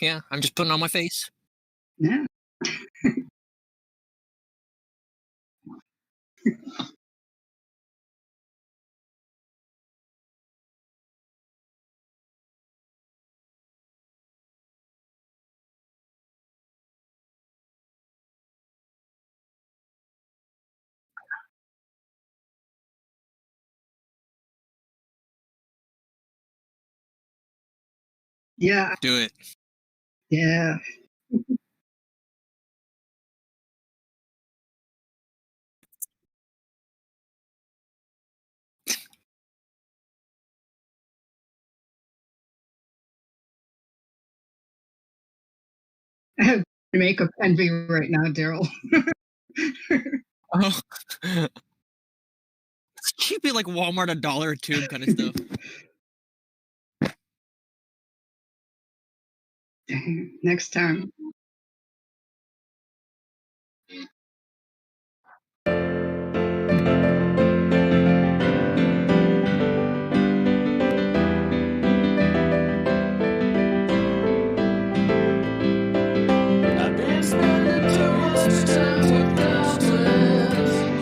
Yeah, I'm just putting on my face. Yeah. Yeah. Do it. Yeah. I have makeup envy right now, Daryl. Oh. It's cheap at like Walmart, $1 a tube kind of stuff. Next time. I've been spending too much time with goblins.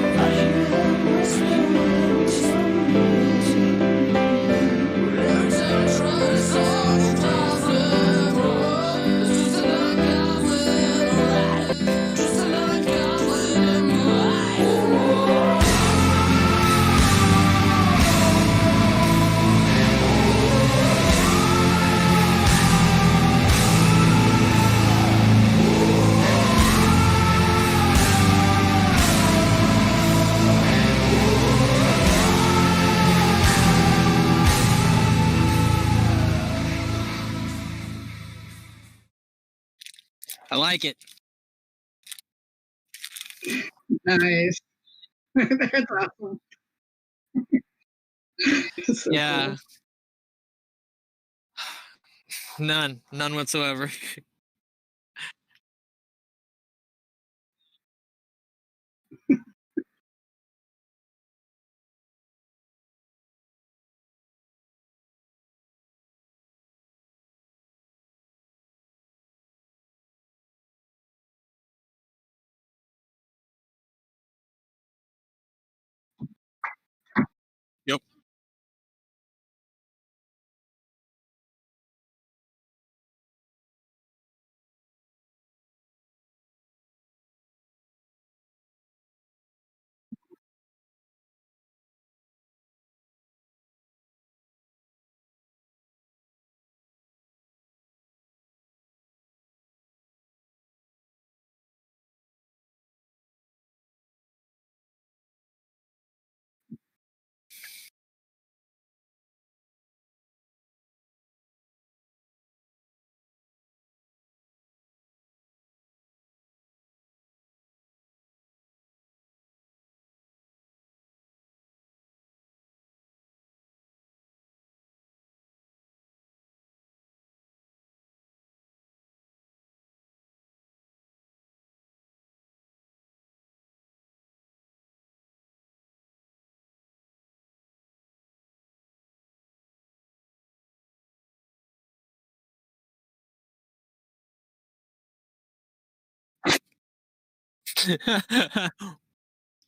I hear them whispering stories. But every time I try to solve the problem, it's just another goblin, alright. Just another goblin in my life. I like it. Nice. That's awesome. That's so Yeah, cool. none whatsoever. Yep.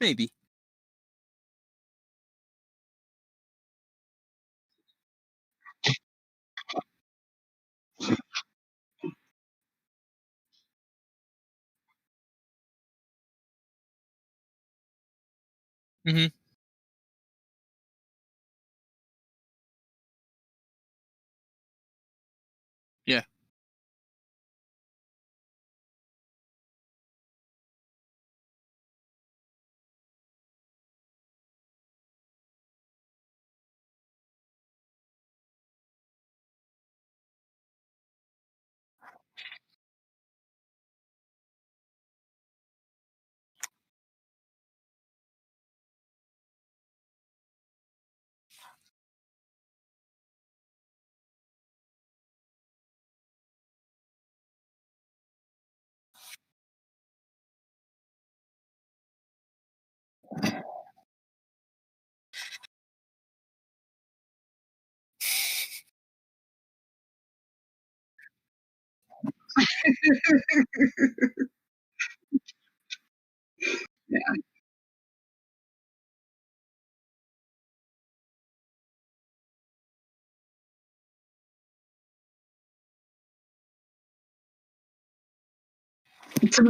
Maybe. Hmm. Yeah. Yeah. So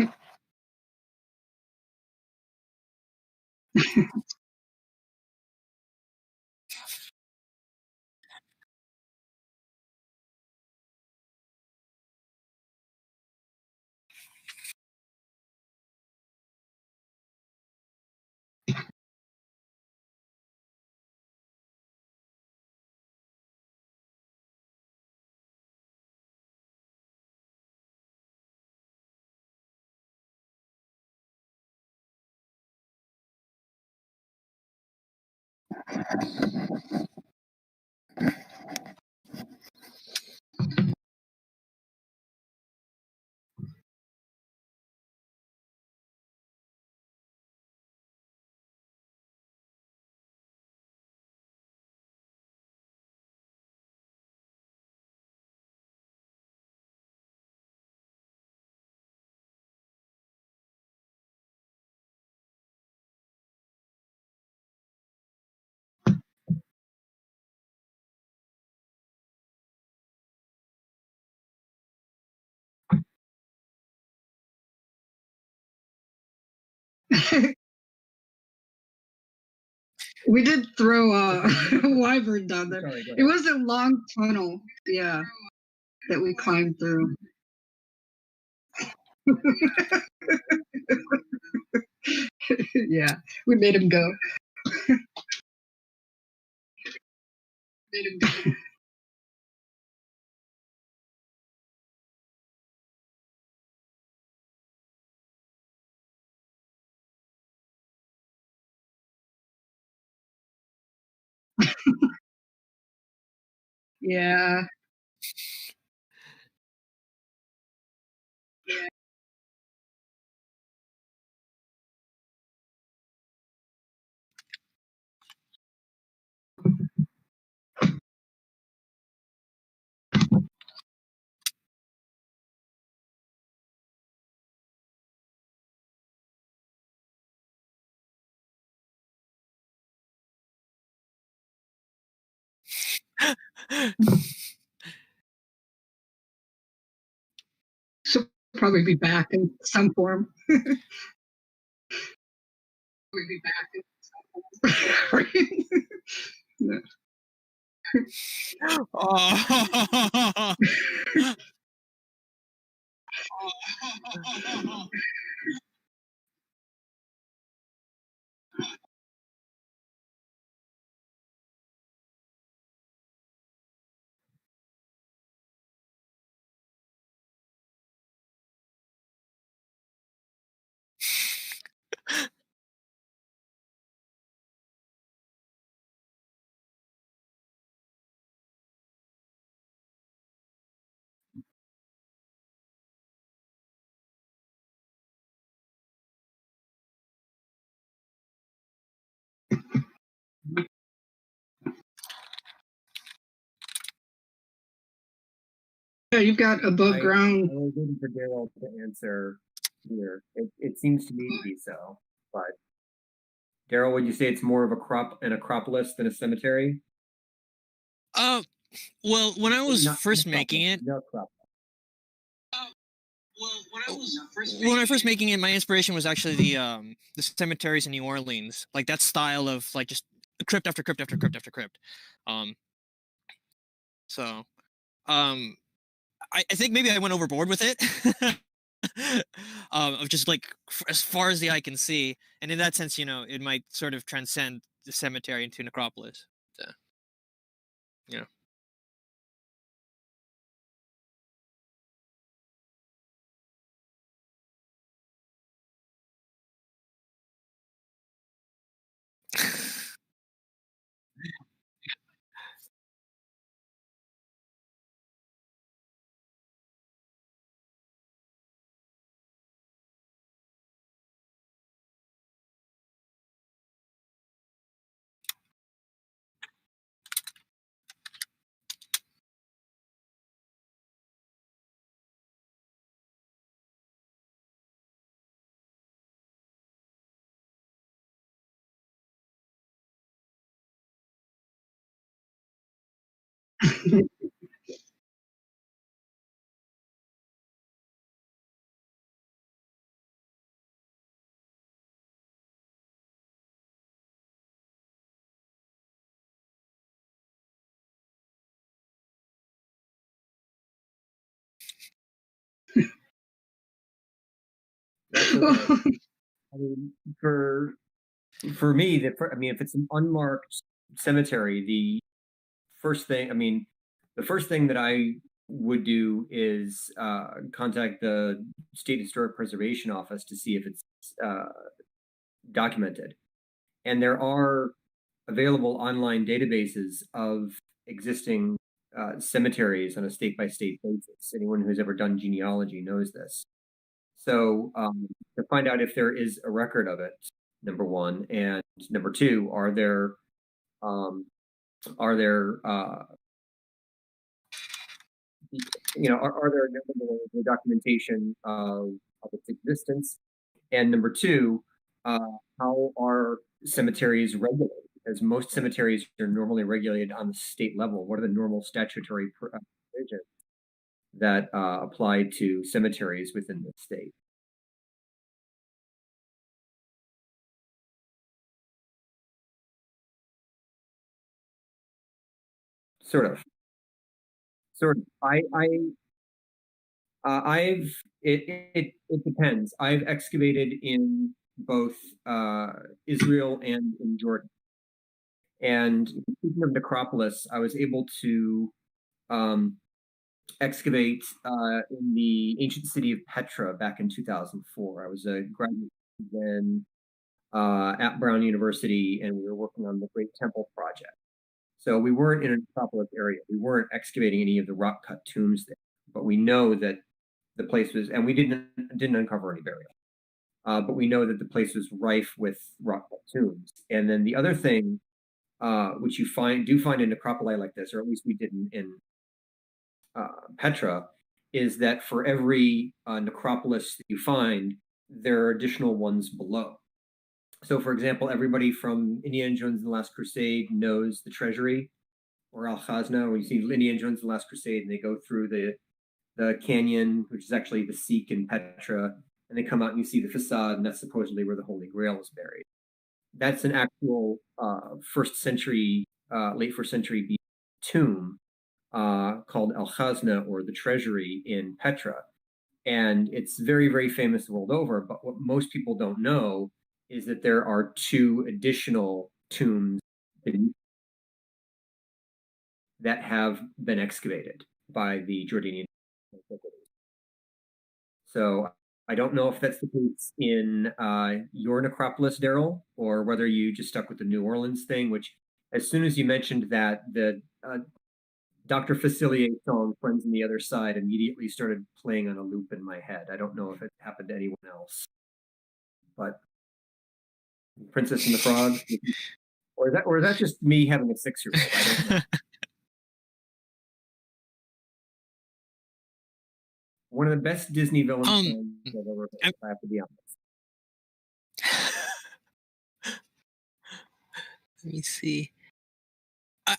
we did throw a wyvern down there. Sorry, go It ahead. was a long tunnel, yeah, that we climbed through. Yeah, we made him go. Made him go. Yeah. She'll probably be back in some form. Probably be back in some form. No. Oh. Yeah, you've got above I ground. was waiting for Daryl to answer here. It seems to me to be so, but Daryl, would you say it's more of an acropolis than a cemetery? Uh, well, when I was Not first acropolis, making it, no acropolis. when I first making it, my inspiration was actually the cemeteries in New Orleans, like that style of like just crypt after crypt after crypt after crypt. Um, so I think maybe I went overboard with it. Of just like as far as the eye can see, and in that sense, it might sort of transcend the cemetery into necropolis. So, you know. That's okay. I mean, for me, I mean, if it's an unmarked cemetery, the first thing that I would do is contact the State Historic Preservation Office to see if it's documented. And there are available online databases of existing cemeteries on a state by state basis. Anyone who's ever done genealogy knows this. So to find out if there is a record of it, number one, and number two, are there are there the documentation of its existence? And number two, how are cemeteries regulated? Because most cemeteries are normally regulated on the state level. What are the normal statutory provisions that apply to cemeteries within the state? Sort of. Sort of. I've it depends. I've excavated in both Israel and in Jordan. And speaking of necropolis, I was able to excavate in the ancient city of Petra back in 2004. I was a graduate then at Brown University, and we were working on the Great Temple project. So we weren't in a necropolis area. We weren't excavating any of the rock cut tombs there, but we know that the place was, and we didn't uncover any burial. But we know that the place was rife with rock cut tombs. And then the other thing, which you do find in necropoli like this, or at least we did in Petra, is that for every necropolis that you find, there are additional ones below. So, for example, everybody from Indiana Jones and the Last Crusade knows the treasury, or Al Khazna, when you see Indiana Jones and the Last Crusade, and they go through the canyon, which is actually the Seek in Petra, and they come out and you see the facade, and that's supposedly where the Holy Grail is buried. That's an actual first century, late first century tomb called Al Khazna, or the treasury in Petra. And it's very, very famous the world over. But what most people don't know is that there are two additional tombs that have been excavated by the Jordanian. So I don't know if that's the case in your necropolis, Daryl, or whether you just stuck with the New Orleans thing, which as soon as you mentioned that, the Dr. Facilier song, Friends on the Other Side, immediately started playing on a loop in my head. I don't know if it happened to anyone else. But Princess and the Frog? Or is that just me having a 6-year-old? I don't know. One of the best Disney villain songs I've ever heard, I have to be honest. Let me see.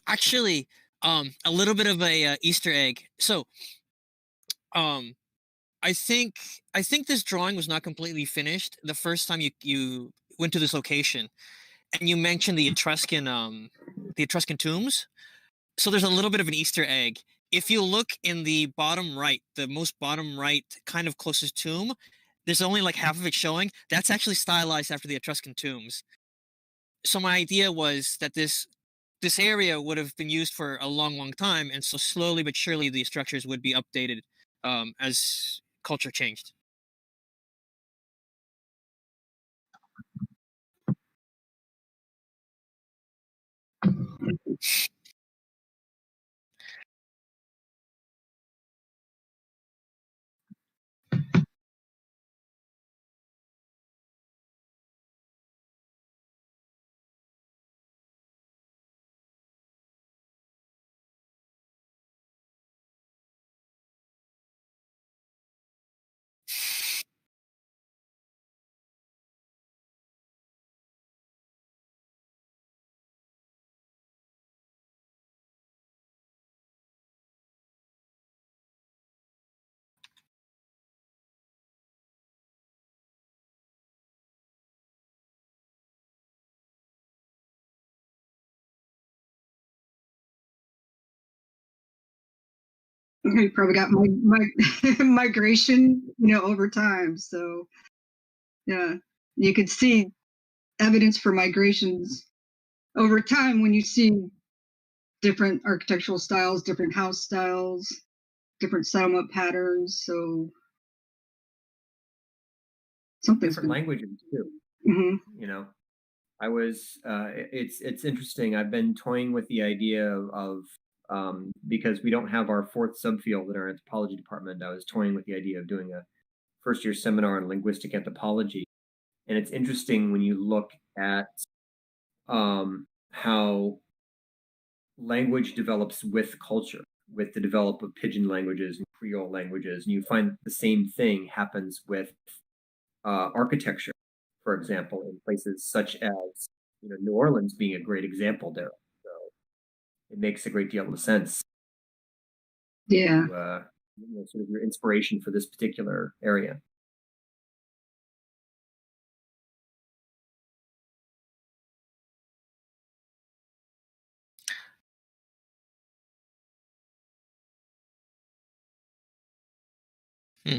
Actually, a little bit of a Easter egg. So, I think this drawing was not completely finished the first time you went to this location, and you mentioned the Etruscan tombs. So there's a little bit of an Easter egg. If you look in the bottom right, the most bottom right, kind of closest tomb, there's only like half of it showing. That's actually stylized after the Etruscan tombs. So my idea was that this area would have been used for a long, long time, and so slowly but surely the structures would be updated as culture changed. You probably got my migration, over time. So yeah, you could see evidence for migrations over time when you see different architectural styles, different house styles, different settlement patterns. So something's Different been. languages too. Mhm. You know, I was. It's interesting. I've been toying with the idea of because we don't have our fourth subfield in our anthropology department. I was toying with the idea of doing a first year seminar on linguistic anthropology, and it's interesting when you look at how language develops with culture, with the development of pidgin languages and Creole languages, and you find the same thing happens with architecture, for example, in places such as New Orleans being a great example there. So it makes a great deal of sense. Yeah. Sort of your inspiration for this particular area. Hmm.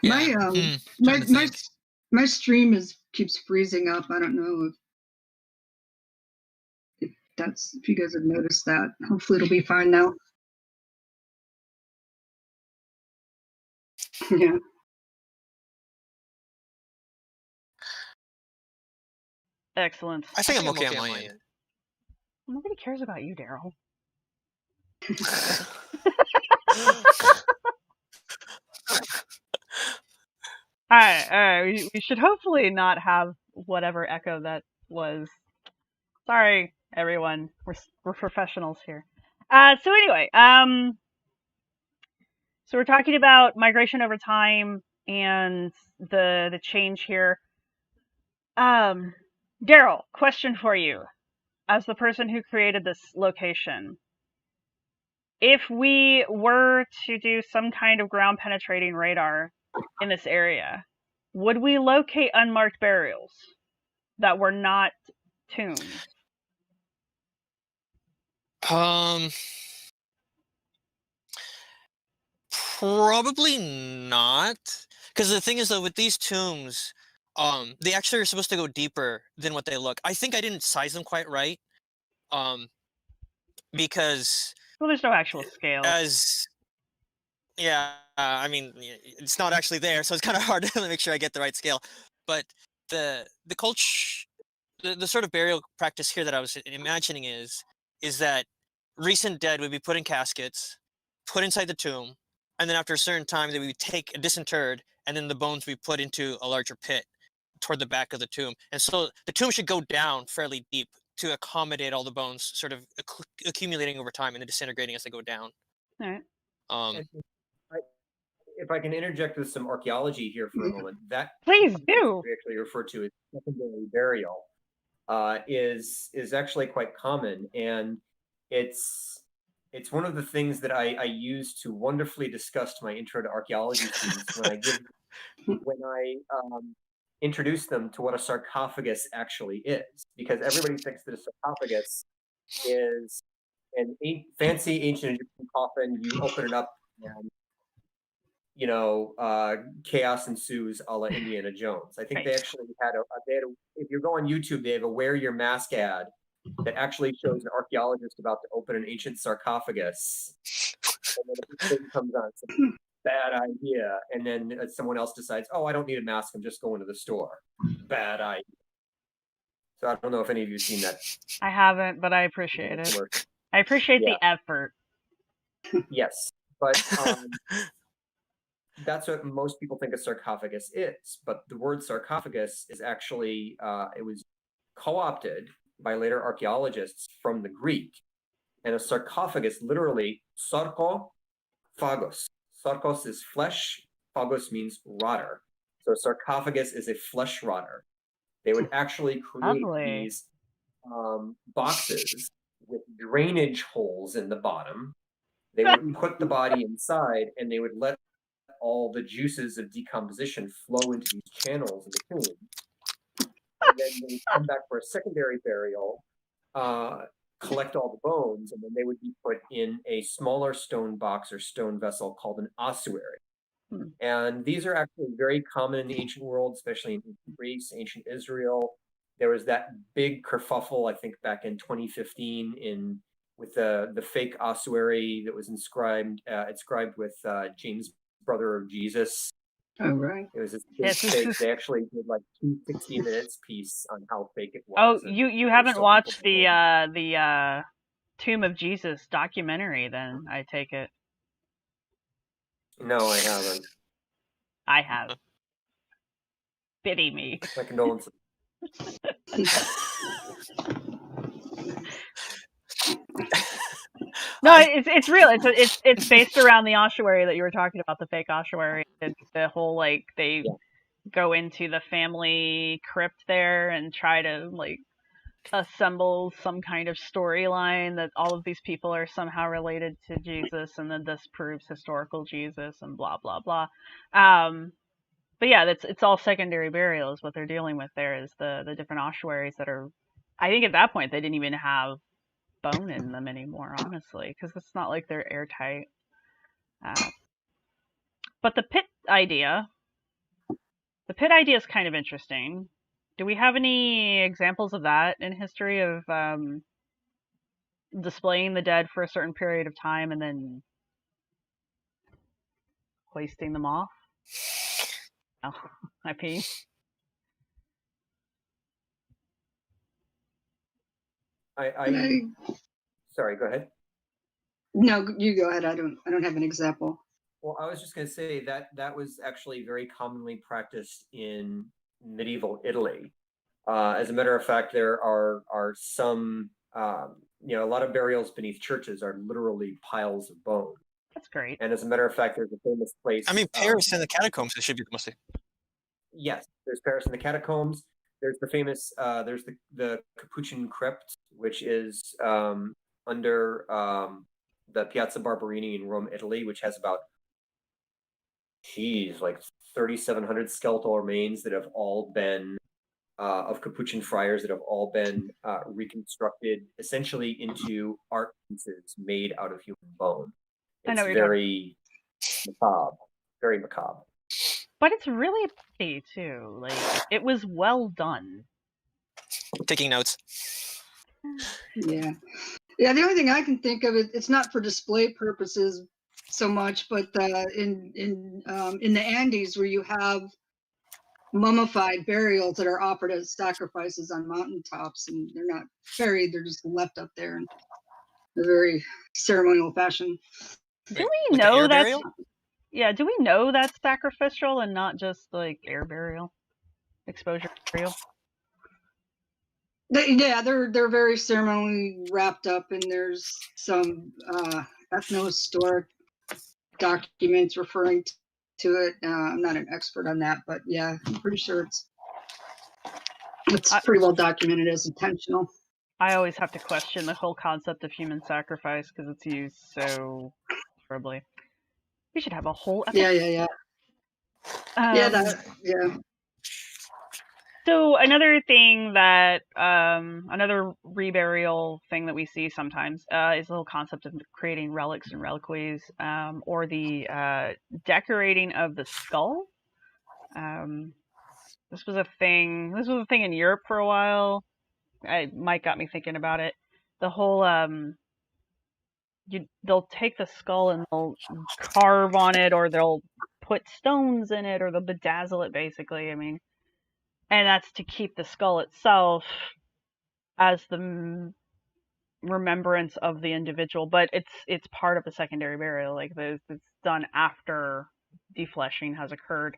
My Yeah. my Trying to my think. my stream keeps freezing up. I don't know if you guys have noticed that. Hopefully it'll be fine now. Yeah. Excellent. I think I'm okay on my end. Nobody cares about you, Daryl. All right. We should hopefully not have whatever echo that was. Sorry, everyone. We're professionals here. So anyway, so we're talking about migration over time and the change here. Daryl, question for you, as the person who created this location. If we were to do some kind of ground penetrating radar in this area, would we locate unmarked burials that were not tombs? Probably not. Because the thing is, though, with these tombs, they actually are supposed to go deeper than what they look. I think I didn't size them quite right. Because Well, there's no actual scale. I mean, it's not actually there, so it's kind of hard to make sure I get the right scale. But the culture, the sort of burial practice here that I was imagining is that recent dead would be put in caskets, put inside the tomb, and then after a certain time they would be disinterred, and then the bones would be put into a larger pit toward the back of the tomb. And so the tomb should go down fairly deep to accommodate all the bones sort of accumulating over time and then disintegrating as they go down. All right. If I can interject with some archaeology here for a moment, that Please do. we actually refer to as secondary burial is actually quite common, and it's one of the things that I use to wonderfully discuss my intro to archaeology students when I introduce them to what a sarcophagus actually is, because everybody thinks that a sarcophagus is a fancy ancient Egyptian coffin. You open it up and chaos ensues a la Indiana Jones. I think Right. they actually had if you go on YouTube, they have a Wear Your Mask ad that actually shows an archaeologist about to open an ancient sarcophagus. And then the thing comes on, it's a bad idea. And then someone else decides, oh, I don't need a mask, I'm just going to the store. Bad idea. So I don't know if any of you have seen that. I haven't, but I appreciate it. I appreciate the effort. Yes, but that's what most people think a sarcophagus is. But the word sarcophagus is actually, it was co-opted by later archaeologists from the Greek. And a sarcophagus, literally, sarkophagos. Sarkos is flesh, phagos means rotter. So a sarcophagus is a flesh rotter. They would actually create these boxes with drainage holes in the bottom. They would put the body inside, and they would let all the juices of decomposition flow into these channels in the tomb. And then they would come back for a secondary burial, collect all the bones, and then they would be put in a smaller stone box or stone vessel called an ossuary. And these are actually very common in the ancient world, especially in ancient Greece, ancient Israel. There was that big kerfuffle, I think, back in 2015 with the fake ossuary that was inscribed with James, brother of Jesus. Oh, right. It was this big fake. They actually did like 2 60 minutes piece on how fake it was. Oh, and you there were haven't still watched people the Tomb of Jesus documentary, then, I take it. No, I haven't. I have. Pity me. My condolences. No, it's real. It's based around the ossuary that you were talking about, the fake ossuary. It's the whole like they go into the family crypt there and try to like assemble some kind of storyline that all of these people are somehow related to Jesus, and then this proves historical Jesus and blah blah blah. But yeah, it's all secondary burial is what they're dealing with. There is the different ossuaries that are. I think at that point they didn't even have bone in them anymore, honestly, because it's not like they're airtight. But the pit idea is kind of interesting. Do we have any examples of that in history of displaying the dead for a certain period of time and then hoisting them off? Oh, I pee. Sorry, go ahead. No, you go ahead. I don't have an example. Well, I was just going to say that was actually very commonly practiced in medieval Italy. As a matter of fact, there are some, a lot of burials beneath churches are literally piles of bone. That's great. And as a matter of fact, there's a famous place. I mean, Paris in the catacombs, it should be mostly. Yes, there's Paris in the catacombs. There's the famous, there's the Capuchin crypt, which is under the Piazza Barberini in Rome, Italy, which has about, like 3,700 skeletal remains that have all been of Capuchin friars that have all been reconstructed essentially into art pieces made out of human bone. It's very macabre, very macabre. But it's really pretty too. Like, it was well done. Taking notes. Yeah. Yeah, the only thing I can think of, it's not for display purposes so much, but in the Andes, where you have mummified burials that are offered as sacrifices on mountaintops, and they're not buried, they're just left up there in a very ceremonial fashion. Do we know that's do we know that's sacrificial and not just like air burial, exposure burial? They're very ceremonially wrapped up, and there's some ethnohistoric documents referring to it. I'm not an expert on that, but yeah, I'm pretty sure it's pretty well documented as intentional. I always have to question the whole concept of human sacrifice because it's used so horribly. We should have a whole episode. Yeah. So another thing that, another reburial thing that we see sometimes is the whole concept of creating relics and reliquaries, or the decorating of the skull. This was a thing in Europe for a while. Mike got me thinking about it. The whole they'll take the skull and they'll carve on it, or they'll put stones in it, or they'll bedazzle it, basically. I mean, and that's to keep the skull itself as the remembrance of the individual, but it's part of the secondary burial. Like, it's done after defleshing has occurred.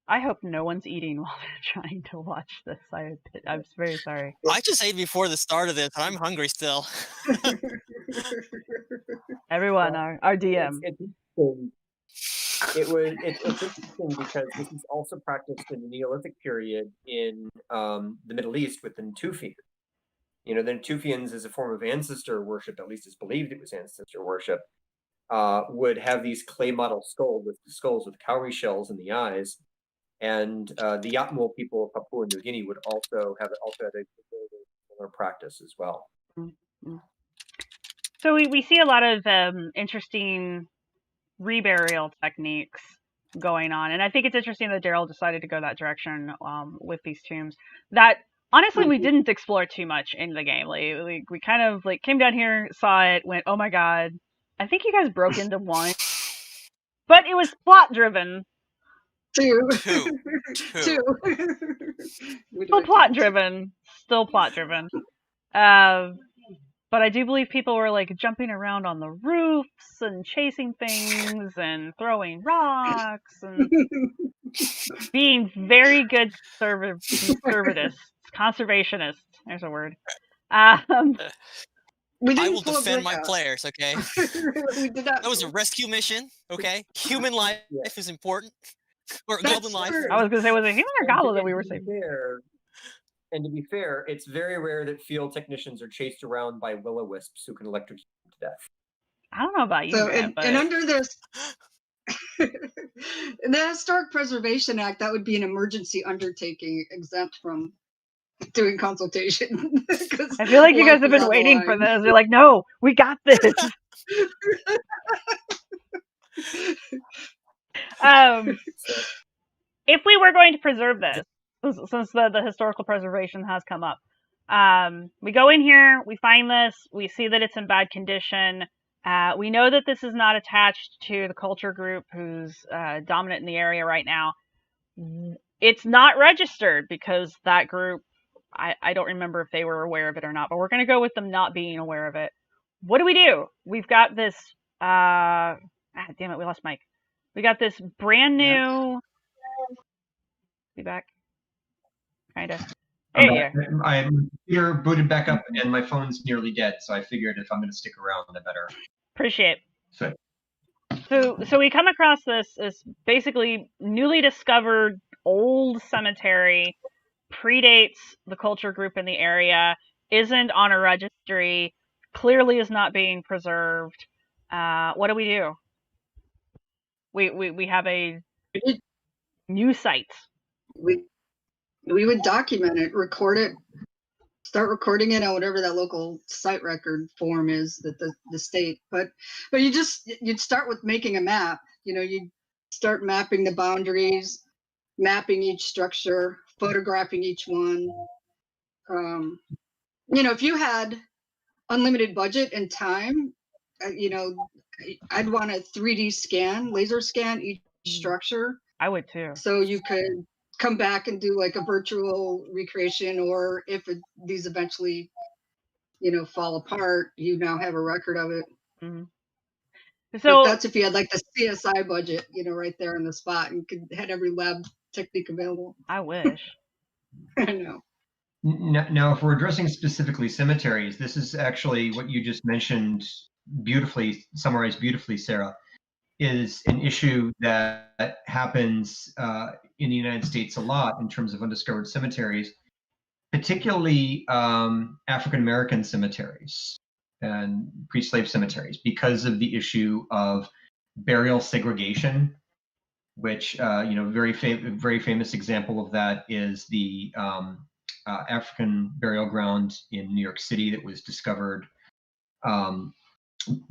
I hope no one's eating while they're trying to watch this. I'm very sorry. I just ate before the start of this, and I'm hungry still. Everyone, our DM. It's interesting because this is also practiced in the Neolithic period in the Middle East with the Natufians. The Natufians, as a form of ancestor worship, at least it's believed it was ancestor worship, would have these clay model skulls with cowrie shells in the eyes. And the Yatmul people of Papua New Guinea would also have a similar practice as well. So we see a lot of interesting reburial techniques going on, and I think it's interesting that Daryl decided to go that direction with these tombs that honestly we didn't explore too much in the game. Like we kind of like came down here, saw it, went, oh my god. I think you guys broke into one, but it was plot driven. Two. Two. Two. Still plot driven. Still plot driven. But I do believe people were like jumping around on the roofs and chasing things and throwing rocks and being very good conservationists. There's a word. We I didn't will pull a defend my breakout. players, okay? We did not. That was a rescue mission, okay? Human life Yeah. is important. Or That's goblin life. true. I was gonna say, was it human or goblin that we were And to saving? be fair- And to be fair, it's very rare that field technicians are chased around by will-o-wisps who can electrocute you to death. I don't know about you, So, man, but and under this, in the Historic Preservation Act, that would be an emergency undertaking exempt from doing consultation. I feel like you guys have been waiting for this. They're like, no, we got this. If we were going to preserve this, since the historical preservation has come up, we go in here, we find this, we see that it's in bad condition. We know that this is not attached to the culture group who's dominant in the area right now. It's not registered because that group, I don't remember if they were aware of it or not, but we're going to go with them not being aware of it. What do? We've got this, damn it, we lost Mike. We got this brand new, be back, kind of. There you are. I'm here booted back up and my phone's nearly dead, so I figured if I'm going to stick around, I better. Appreciate. So So we come across this basically newly discovered old cemetery, predates the culture group in the area, isn't on a registry, clearly is not being preserved. What do? We have a new site. we would document it, record it, start recording it on whatever that local site record form is that the state. But you'd start with making a map. You'd start mapping the boundaries, mapping each structure, photographing each one. If you had unlimited budget and time, I'd want a 3D scan, laser scan each structure. I would too. So you could come back and do like a virtual recreation, or if these eventually, fall apart, you now have a record of it. Mm-hmm. But So that's if you had like the CSI budget, right there on the spot, and had every lab technique available. I wish. I know. now, if we're addressing specifically cemeteries, this is actually what you just mentioned summarized beautifully, Sarah, is an issue that happens in the United States a lot in terms of undiscovered cemeteries, particularly African American cemeteries and pre-slave cemeteries, because of the issue of burial segregation, which very famous example of that is the African burial ground in New York City that was discovered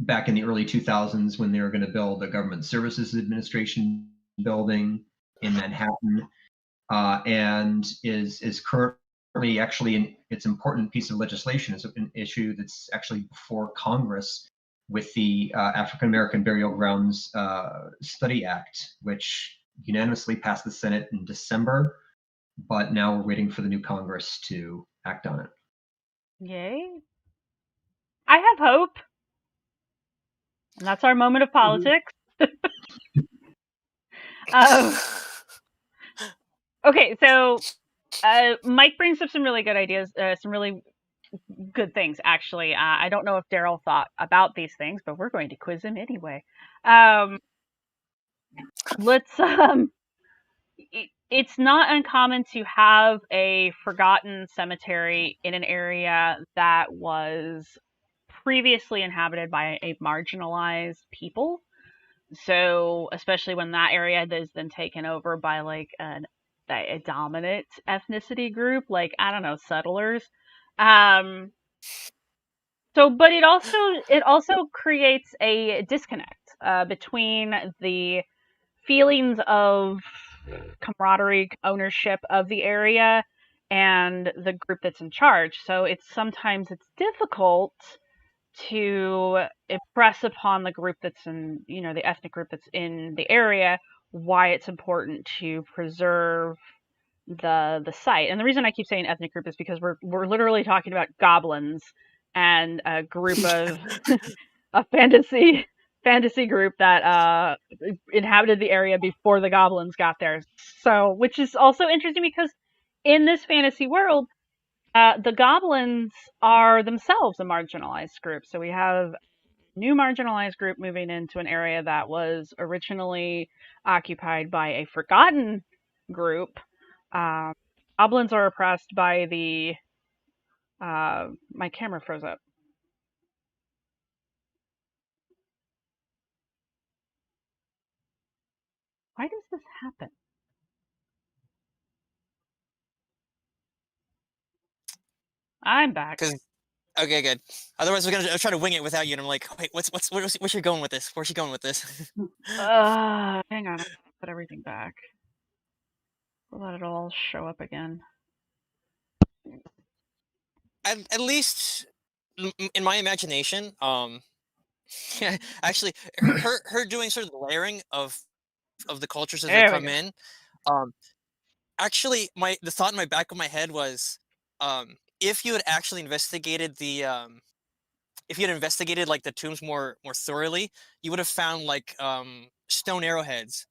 back in the early 2000s when they were going to build a government services administration building in Manhattan, and is currently actually it's important piece of legislation. Is an issue that's actually before Congress with the African American Burial Grounds Study Act, which unanimously passed the Senate in December, but now we're waiting for the new Congress to act on it. Yay. I have hope. And that's our moment of politics. Okay, so Mike brings up some really good ideas, some really good things, actually. I don't know if Daryl thought about these things, but we're going to quiz him anyway. It's not uncommon to have a forgotten cemetery in an area that was previously inhabited by a marginalized people. So, especially when that area is then taken over by like a dominant ethnicity group, like, I don't know, settlers. So, but it also creates a disconnect between the feelings of camaraderie, ownership of the area, and the group that's in charge. So sometimes it's difficult to impress upon the group that's in, the ethnic group that's in the area, why it's important to preserve the site. And the reason I keep saying ethnic group is because we're literally talking about goblins and a group of a fantasy group that inhabited the area before the goblins got there. So, which is also interesting because in this fantasy world, the goblins are themselves a marginalized group. So we have a new marginalized group moving into an area that was originally occupied by a forgotten group. Goblins are oppressed by the. My camera froze up. Why does this happen? I'm back. Okay, good. Otherwise, I'll try to wing it without you, and I'm like, wait, where's she going with this? Where's she going with this? Hang on. I'll put everything back. We'll let it all show up again. At least in my imagination, actually, her doing sort of the layering of the cultures as they There we come go. in. Actually, the thought in my back of my head was, if you had actually investigated if you had investigated like the tombs more thoroughly, you would have found like stone arrowheads,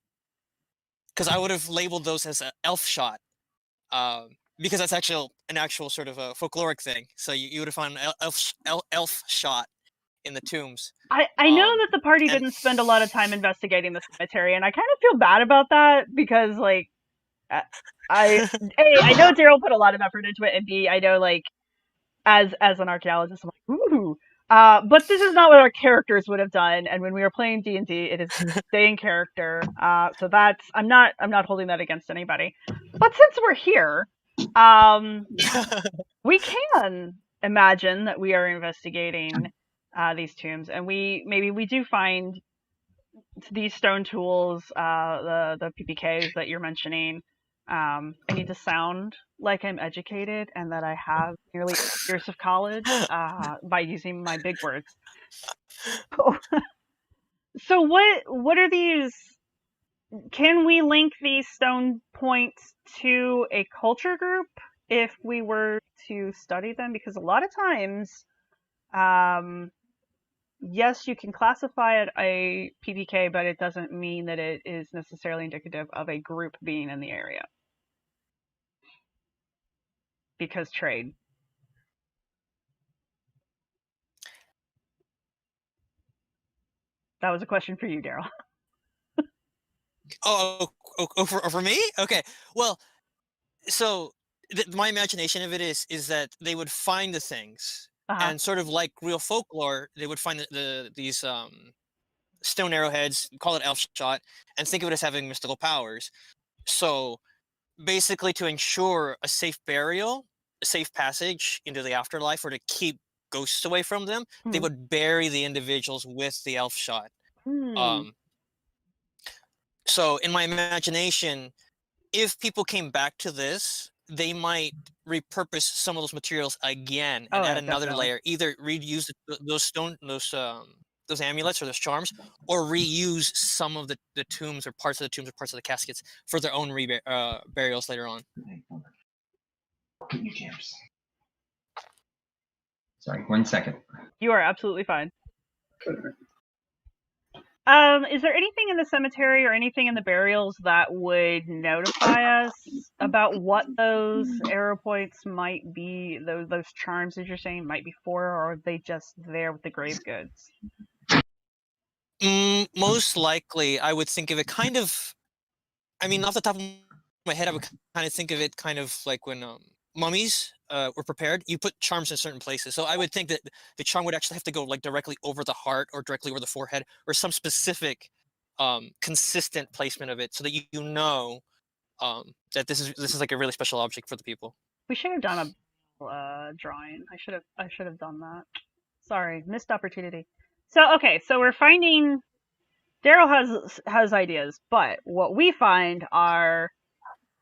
because I would have labeled those as elf shot, because that's actually an actual sort of a folkloric thing. So you would have found elf shot in the tombs. I know that the party and- didn't spend a lot of time investigating the cemetery, and I kind of feel bad about that because, like, I know Daryl put a lot of effort into it, and B, I know, like, as an archaeologist, I'm like, ooh. But this is not what our characters would have done, and when we were playing D&D, it is stay in character. So that's I'm not holding that against anybody. But since we're here, we can imagine that we are investigating these tombs, and we do find these stone tools, the PPKs that you're mentioning. I need to sound like I'm educated and that I have nearly 8 years of college by using my big words. So what are these? Can we link these stone points to a culture group if we were to study them? Because a lot of times, yes, you can classify it a PPK, but it doesn't mean that it is necessarily indicative of a group being in the area. Because trade. That was a question for you, Daryl. For me? Okay. Well, so my imagination of it is that they would find the things, and sort of like real folklore, they would find these stone arrowheads, call it elf shot, and think of it as having mystical powers. So basically, to ensure a safe burial, a safe passage into the afterlife, or to keep ghosts away from them, they would bury the individuals with the elf shot. So in my imagination, if people came back to this, they might repurpose some of those materials again and add another definitely. layer. Either reuse those amulets or those charms, or reuse some of the tombs or parts of the tombs or parts of the caskets for their own burials later on. Get your jams. Sorry, 1 second. You are absolutely fine. Is there anything in the cemetery or anything in the burials that would notify us about what those arrow points might be, those charms that you're saying might be for, or are they just there with the grave goods? Most likely, I would think of it kind of. I mean, off the top of my head, I would kind of think of it kind of like when mummies were prepared. You put charms in certain places, so I would think that the charm would actually have to go like directly over the heart or directly over the forehead, or some specific consistent placement of it, so that you know that this is like a really special object for the people. We should have done a drawing. I should have done that. Sorry, missed opportunity. So okay, so we're finding Daryl has ideas, but what we find are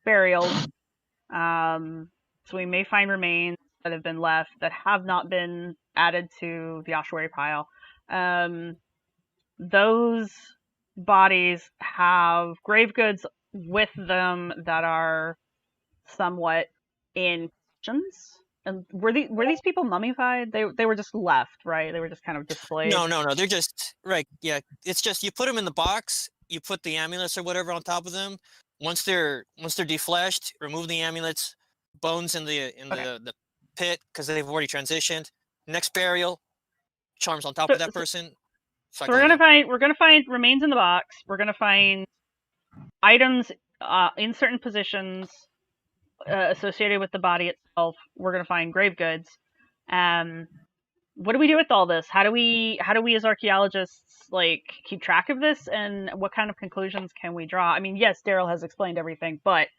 burials. So we may find remains that have been left that have not been added to the ossuary pile. Those bodies have grave goods with them that are somewhat in conditions. And were these people mummified? They were just left, right? They were just kind of displayed. No. They're just right. Yeah, it's just you put them in the box. You put the amulets or whatever on top of them. Once they're defleshed, remove the amulets, bones in the the pit because they've already transitioned. Next burial, charms on top So- of that person. So we're gonna find remains in the box. We're gonna find items in certain positions associated with the body itself. We're gonna find grave goods. What do we do with all this? How do we as archaeologists like keep track of this, and what kind of conclusions can we draw? I mean, yes, Daryl has explained everything, but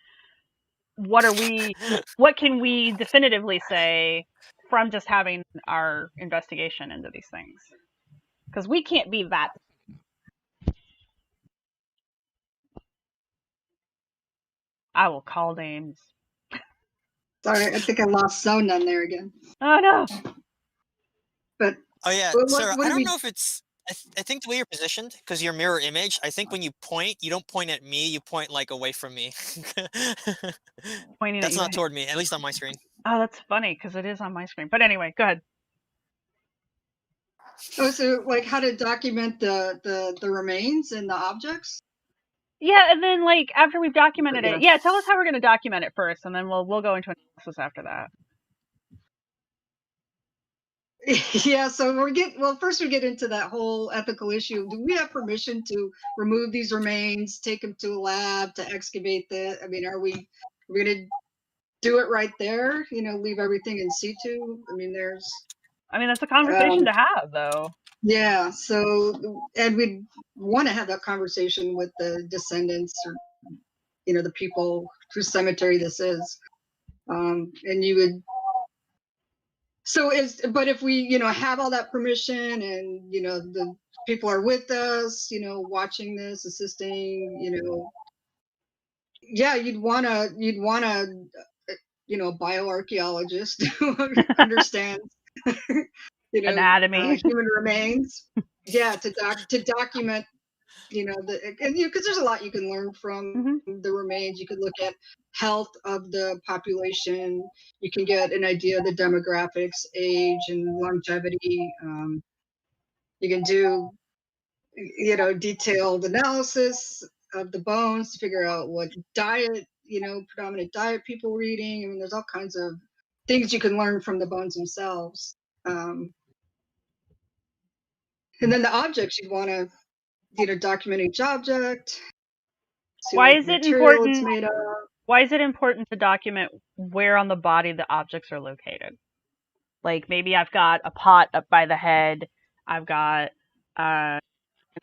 what can we definitively say from just having our investigation into these things? Because we can't be that. I will call names. Sorry, I think I lost sound on there again. Oh no! But Oh yeah, Well, Sarah. what I do don't we- know if it's. I think the way you're positioned, because you're mirror image. I think when you point, you don't point at me. You point like away from me. Pointing at That's you. not toward me, at least on my screen. Oh, that's funny because it is on my screen. But anyway, go ahead. so like how to document the remains and the objects? Yeah, and then like after we've documented it, Yeah. tell us how we're going to document it first, and then we'll go into analysis after that. Yeah, so first we get into that whole ethical issue. Do we have permission to remove these remains, take them to a lab to excavate I mean, are we gonna do it right there? Leave everything in situ? I mean, That's a conversation to have, though. yeah. So, and we'd want to have that conversation with the descendants or the people whose cemetery this is, and you would. But if we, have all that permission and, the people are with us, watching this, assisting, yeah, you'd want a bioarchaeologist who understands, Anatomy. human remains. Yeah. To document, because there's a lot you can learn from the remains. You could look at health of the population. You can get an idea of the demographics, age, and longevity. You can do, detailed analysis of the bones to figure out what diet, predominant diet people were eating. I mean, there's all kinds of things you can learn from the bones themselves. And then the objects you'd want to, document each object. Why is it important? Made of. Why is it important to document where on the body the objects are located? Like maybe I've got a pot up by the head. I've got an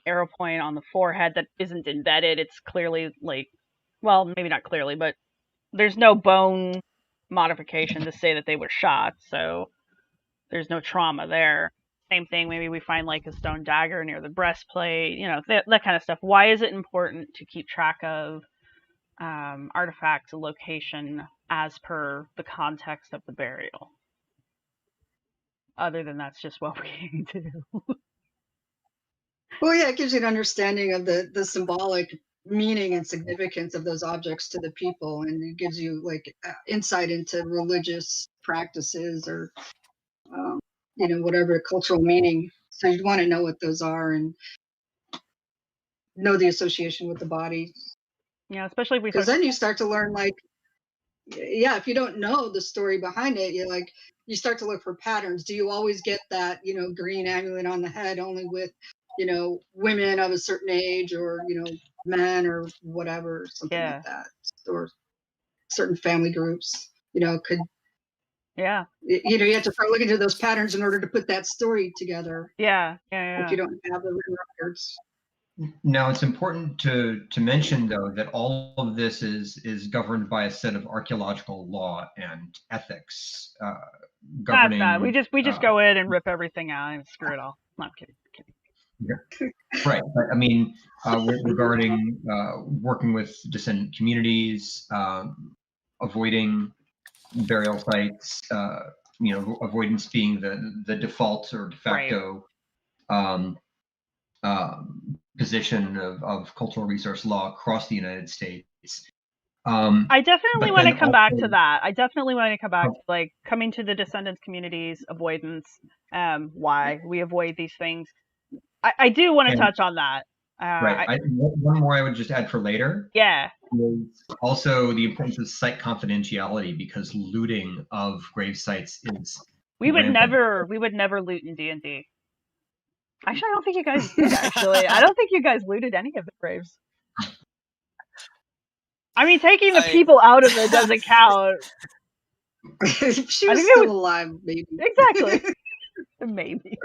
arrow point on the forehead that isn't embedded. It's clearly well, maybe not clearly, but there's no bone modification to say that they were shot, so there's no trauma there. Same thing, maybe we find like a stone dagger near the breastplate, that kind of stuff. Why is it important to keep track of artifact location as per the context of the burial? Other than that's just what we aim to do. Well, yeah, it gives you an understanding of the symbolic meaning and significance of those objects to the people, and it gives you insight into religious practices or whatever cultural meaning. So you'd want to know what those are and know the association with the body. Yeah, especially if we because then you start to learn if you don't know the story behind it, you start to look for patterns. Do you always get that green amulet on the head only with women of a certain age, or men, or whatever, something like that, or certain family groups, could you have to start looking at those patterns in order to put that story together. If you don't have the written records. Now, it's important to mention, though, that all of this is governed by a set of archaeological law and ethics That's governing. bad. We just go in and rip everything out and screw it all. No, I'm kidding. Right, but I mean, regarding working with descendant communities, avoiding burial sites, avoidance being the default or de facto position of cultural resource law across the United States. I definitely but want to then come back to also- that. I definitely want to come back to like coming to the descendants communities, avoidance, why we avoid these things. I do want to And- touch on that. Right. One more I would just add for later. Yeah. Is also the importance of site confidentiality, because looting of grave sites is We would rampant. never loot in D&D. Actually, I don't think you guys did, actually. I don't think you guys looted any of the graves. I mean, taking the people out of it doesn't count. She was I think still alive, maybe. Exactly. Maybe.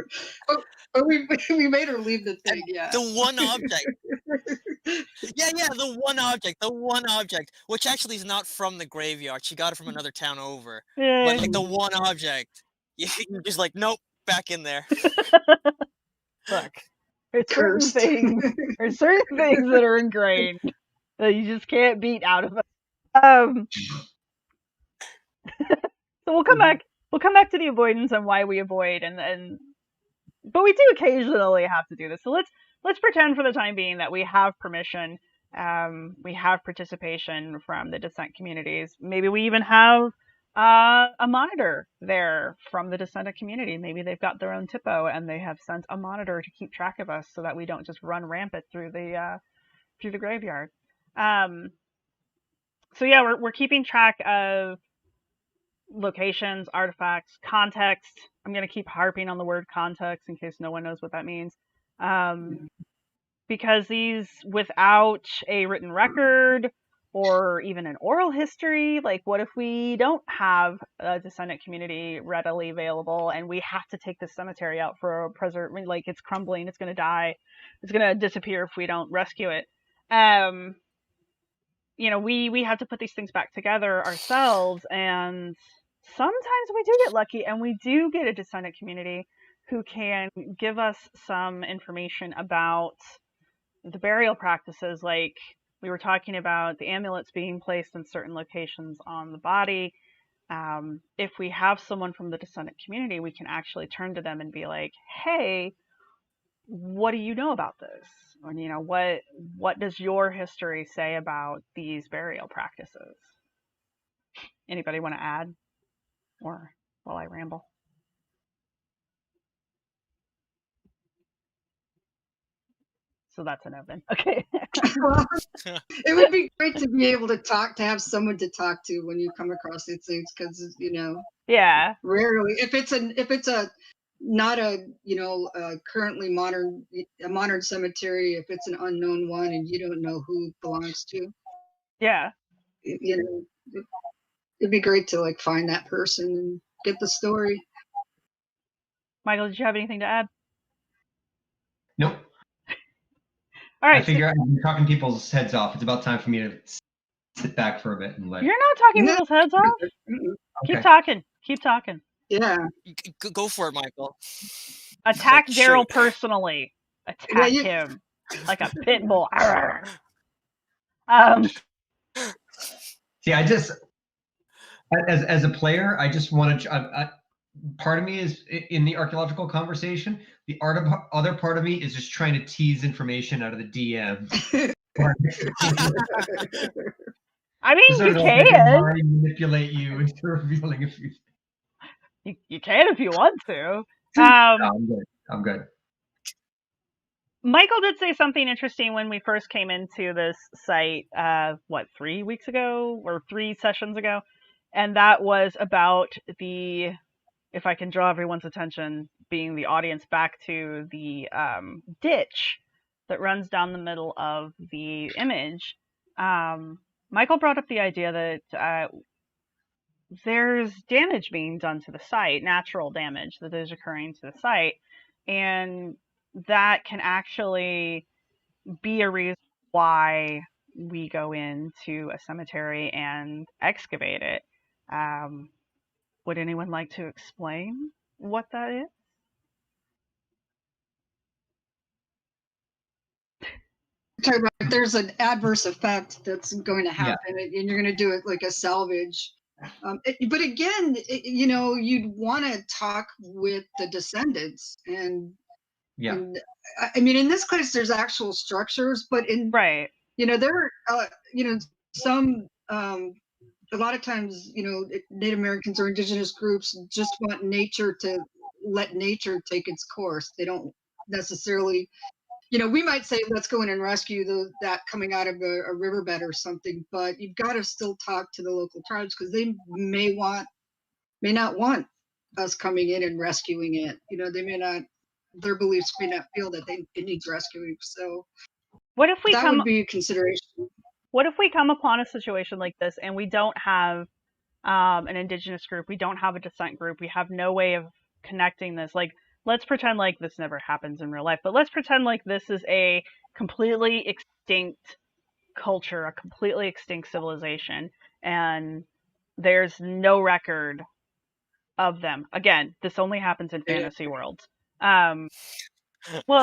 But we made her leave the thing, yeah. The one object. Yeah, the one object, which actually is not from the graveyard. She got it from another town over. Yeah. But like the one object, you're just like, nope, back in there. Look, there's Cursed. there's certain things that are ingrained that you just can't beat out of it. So we'll come back to the avoidance and why we avoid, but we do occasionally have to do this. So let's pretend for the time being that we have permission, we have participation from the descent communities. Maybe we even have a monitor there from the descendant community. Maybe they've got their own TIPO and they have sent a monitor to keep track of us so that we don't just run rampant through the graveyard. So yeah, we're keeping track of locations, artifacts, context. I'm going to keep harping on the word context in case no one knows what that means. Because these, without a written record or even an oral history, like what if we don't have a descendant community readily available and we have to take the cemetery out for a like it's crumbling, it's going to die, it's going to disappear if we don't rescue it. We have to put these things back together ourselves, and sometimes we do get lucky and we do get a descendant community who can give us some information about the burial practices. Like we were talking about the amulets being placed in certain locations on the body. If we have someone from the descendant community, we can actually turn to them and be like, hey, what do you know about this? Or, what does your history say about these burial practices? Anybody want to add? Or while I ramble? So that's a no then. Okay. Well, it would be great to be able to have someone to talk to when you come across these things, because Yeah. rarely, if it's a not a currently a modern cemetery, if it's an unknown one and you don't know who it belongs to, Yeah. it'd be great to like find that person and get the story. Michael, did you have anything to add? Nope. All right. I figure I'm talking people's heads off. It's about time for me to sit back for a bit and let. You're not talking No. people's heads off. Okay. Keep talking. Yeah. Go for it, Michael. Attack Like, Daryl shoot. personally. Attack Yeah, him like a pit bull. See, I just, as a player, I just want to. Part of me is in the archaeological conversation. The other part of me is just trying to tease information out of the DM. I mean, Sort you of like can. manipulate you into revealing a few. You can if you want to. No, I'm good. Michael did say something interesting when we first came into this site, 3 weeks ago or 3 sessions ago? And that was about if I can draw everyone's attention, being the audience back to the ditch that runs down the middle of the image. Michael brought up the idea that there's damage being done to the site, natural damage that is occurring to the site, and that can actually be a reason why we go into a cemetery and excavate it. Would anyone like to explain what that is? Talking about if there's an adverse effect that's going to happen, and you're going to do it like a salvage. But again, you'd want to talk with the descendants, and I mean, in this case, there's actual structures, but right, there are, some. A lot of times, Native Americans or indigenous groups just want nature to let nature take its course. They don't necessarily, we might say, let's go in and rescue that coming out of a riverbed or something, but you've got to still talk to the local tribes because they may not want us coming in and rescuing it. They may not, their beliefs may not feel that it needs rescuing. So what if that would be a consideration. What if we come upon a situation like this and we don't have an indigenous group, we don't have a descent group, we have no way of connecting this? Like, let's pretend like this never happens in real life, but let's pretend like this is a completely extinct culture, a completely extinct civilization, and there's no record of them. Again, this only happens in fantasy worlds. Well,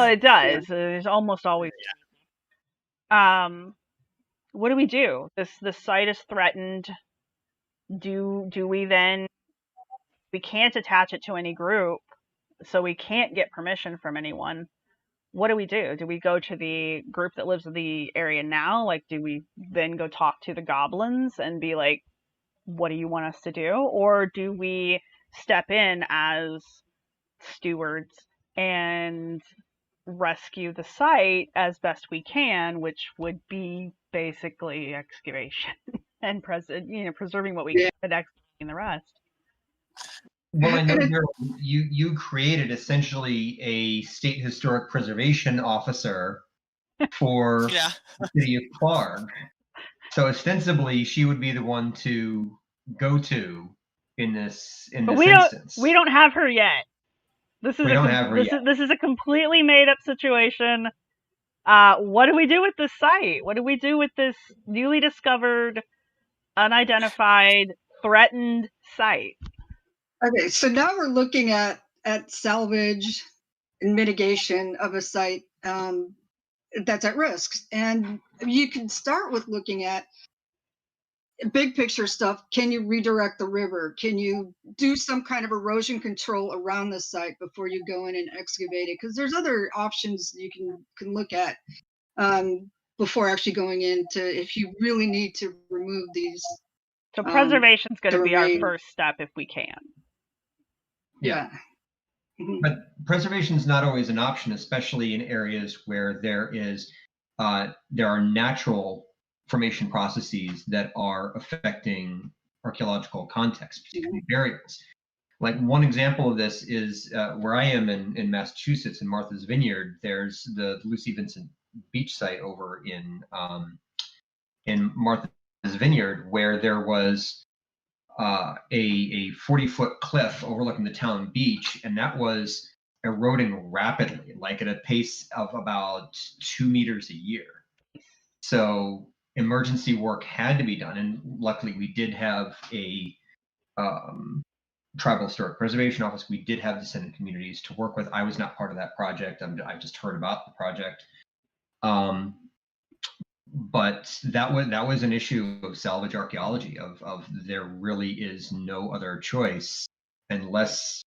it does. There's almost always. What do we do? This site is threatened. Do we then? We can't attach it to any group, so we can't get permission from anyone. What do we do? Do we go to the group that lives in the area now? Like, do we then go talk to the goblins and be like, what do you want us to do? Or do we step in as stewards and rescue the site as best we can, which would be basically excavation and preserving what we can and excavating the rest? Well, I know you created essentially a state historic preservation officer for the city of Clark. So ostensibly, she would be the one to go to in this instance. We don't have her yet. This is this is a completely made up situation. What do we do with this site? What do we do with this newly discovered, unidentified, threatened site? Okay, so now we're looking at salvage and mitigation of a site that's at risk. And you can start with looking at big picture stuff. Can you redirect the river? Can you do some kind of erosion control around the site before you go in and excavate it? Because there's other options you can look at before actually going into, if you really need to remove these. So preservation is going to be our first step if we can. Yeah. But preservation is not always an option, especially in areas where there are natural formation processes that are affecting archaeological context, particularly burials. Like one example of this is where I am in Massachusetts, in Martha's Vineyard. There's the Lucy Vincent Beach site over in Martha's Vineyard, where there was a 40-foot cliff overlooking the town beach, and that was eroding rapidly, like at a pace of about 2 meters a year. So emergency work had to be done, and luckily we did have a tribal historic preservation office. We did have descendant communities to work with. I was not part of that project. I've just heard about the project. But that was an issue of salvage archaeology, of there really is no other choice unless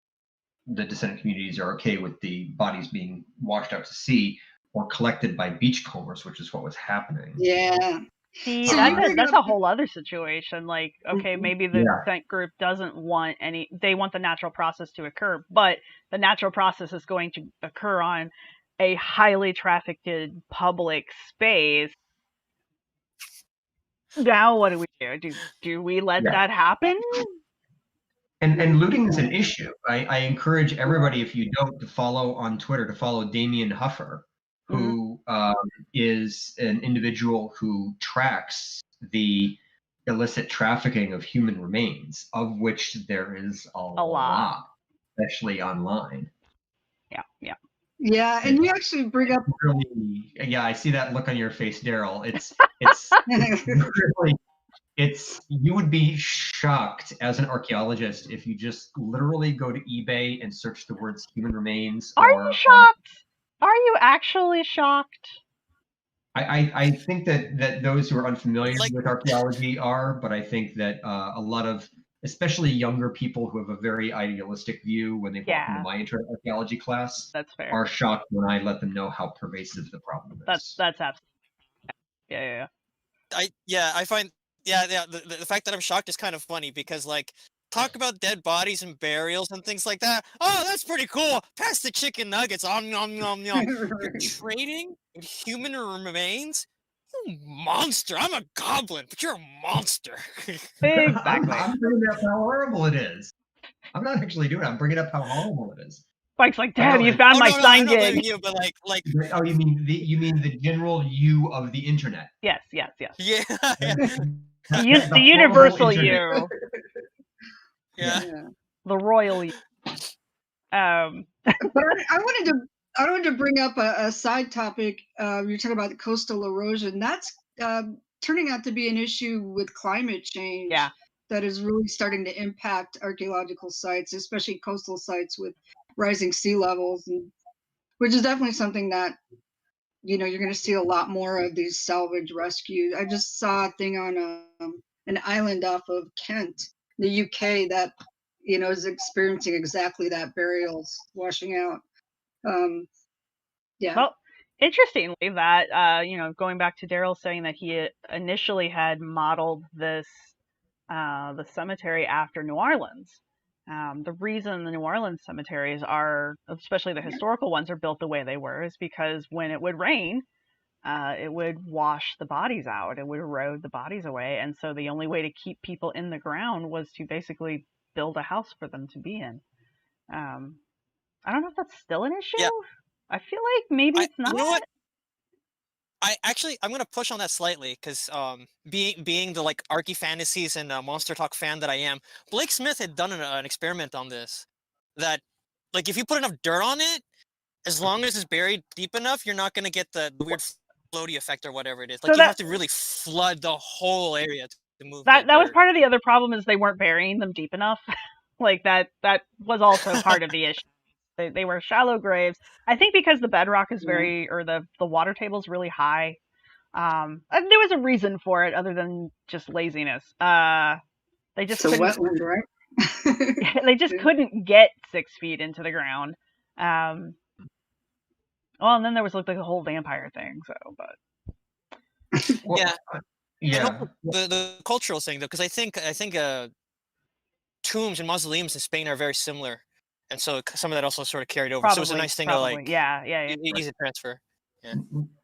the descendant communities are okay with the bodies being washed out to sea or collected by beachcombers, which is what was happening. Yeah. See, that's a whole other situation. Like, okay, maybe the descent group doesn't want they want the natural process to occur, but the natural process is going to occur on a highly trafficked public space. Now what do we do? Do we let that happen? And looting is an issue. I encourage everybody, if you don't, to follow on Twitter, to follow Damien Huffer, who is an individual who tracks the illicit trafficking of human remains, of which there is a lot, especially online. Yeah. Yeah, and you actually bring up. Really, I see that look on your face, Daryl. It's really, You would be shocked as an archaeologist if you just literally go to eBay and search the words human remains. Are you shocked? Are you actually shocked? I think that those who are unfamiliar Like- with archaeology are, but I think that a lot of, especially younger people who have a very idealistic view when they walk into my intro to archaeology class, That's fair. are shocked when I let them know how pervasive the problem is. That's absolutely. Yeah. I find the fact that I'm shocked is kind of funny because like talk about dead bodies and burials and things like that. Oh, that's pretty cool. Pass the chicken nuggets. Om nom nom nom. You're trading with human remains. You monster! I'm a goblin, but you're a monster. Exactly. I'm bringing up how horrible it is. I'm not actually doing it. I'm bringing up how horrible it is. Spike's like, damn, you found my sign I'm not gig. blaming you, but like. Oh, you mean the general you of the internet? Yes. Yeah. The universal you. Yeah. The royal you. But I wanted to bring up a side topic. You're talking about the coastal erosion. That's turning out to be an issue with climate change. Yeah. That is really starting to impact archaeological sites, especially coastal sites with rising sea levels, which is definitely something that you're going to see a lot more of these salvage rescues. I just saw a thing on an island off of Kent, the UK, that is experiencing exactly that, burials washing out. Yeah. Well, interestingly, that going back to Daryl saying that he initially had modeled this the cemetery after New Orleans. The reason the New Orleans cemeteries are, especially the historical ones, are built the way they were is because when it would rain, it would wash the bodies out. It would erode the bodies away. And so the only way to keep people in the ground was to basically build a house for them to be in. I don't know if that's still an issue. Yeah. I feel like maybe it's not. You know what? I'm gonna push on that slightly because being the like Archie Fantasies and Monster Talk fan that I am, Blake Smith had done an experiment on this. That like if you put enough dirt on it, as long as it's buried deep enough, you're not gonna get the weird floaty effect or whatever it is. Like So you have to really flood the whole area to move that was dirt. part of the other problem is they weren't burying them deep enough. Like that was also part of the issue. They were shallow graves. I think because the bedrock is very, or the water table is really high. And there was a reason for it other than just laziness. They just It's a wetland, right? they just couldn't get 6 feet into the ground. Well, and then there was like the whole vampire thing. So, but Well, yeah. The cultural thing though, because I think tombs and mausoleums in Spain are very similar, and so some of that also sort of carried over. So it was a nice thing to like easy transfer. Yeah.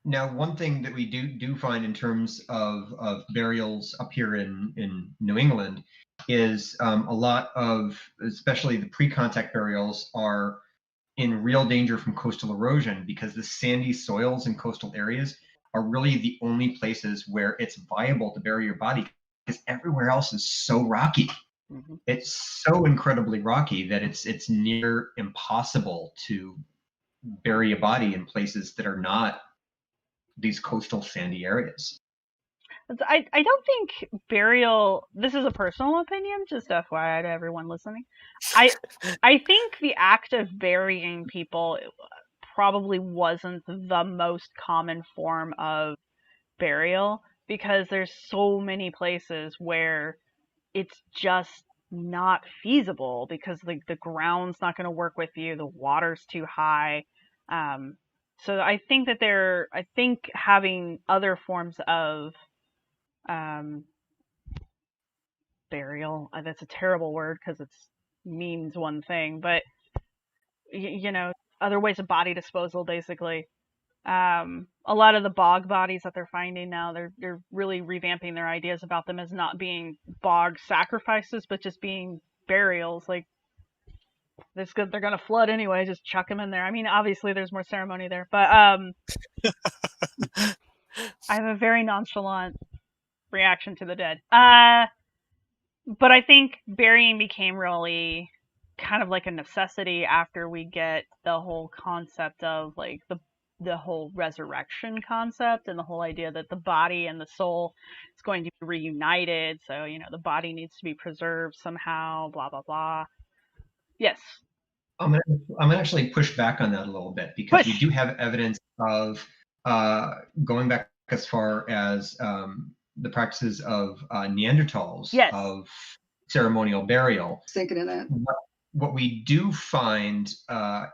Now, one thing that we do find in terms of burials up here in New England is a lot of, especially the pre-contact burials, are in real danger from coastal erosion because the sandy soils in coastal areas are really the only places where it's viable to bury your body because everywhere else is so rocky. Mm-hmm. It's so incredibly rocky that it's near impossible to bury a body in places that are not these coastal sandy areas. I don't think burial. This is a personal opinion, just FYI to everyone listening. I think the act of burying people probably wasn't the most common form of burial because there's so many places where it's just not feasible because the ground's not going to work with you, the water's too high. So I think that having other forms of burial, that's a terrible word because it means one thing, but other ways of body disposal, basically. A lot of the bog bodies that they're finding now, they're really revamping their ideas about them as not being bog sacrifices, but just being burials. Like, they're going to flood anyway, just chuck them in there. I mean, obviously there's more ceremony there, but I have a very nonchalant reaction to the dead. But I think burying became really kind of like a necessity after we get the whole concept of like the the whole resurrection concept and the whole idea that the body and the soul is going to be reunited. So, the body needs to be preserved somehow, blah, blah, blah. Yes. I'm gonna actually push back on that a little bit, because we Push. do have evidence of going back as far as the practices of Neanderthals, Yes. of ceremonial burial. Thinking of that. What we do find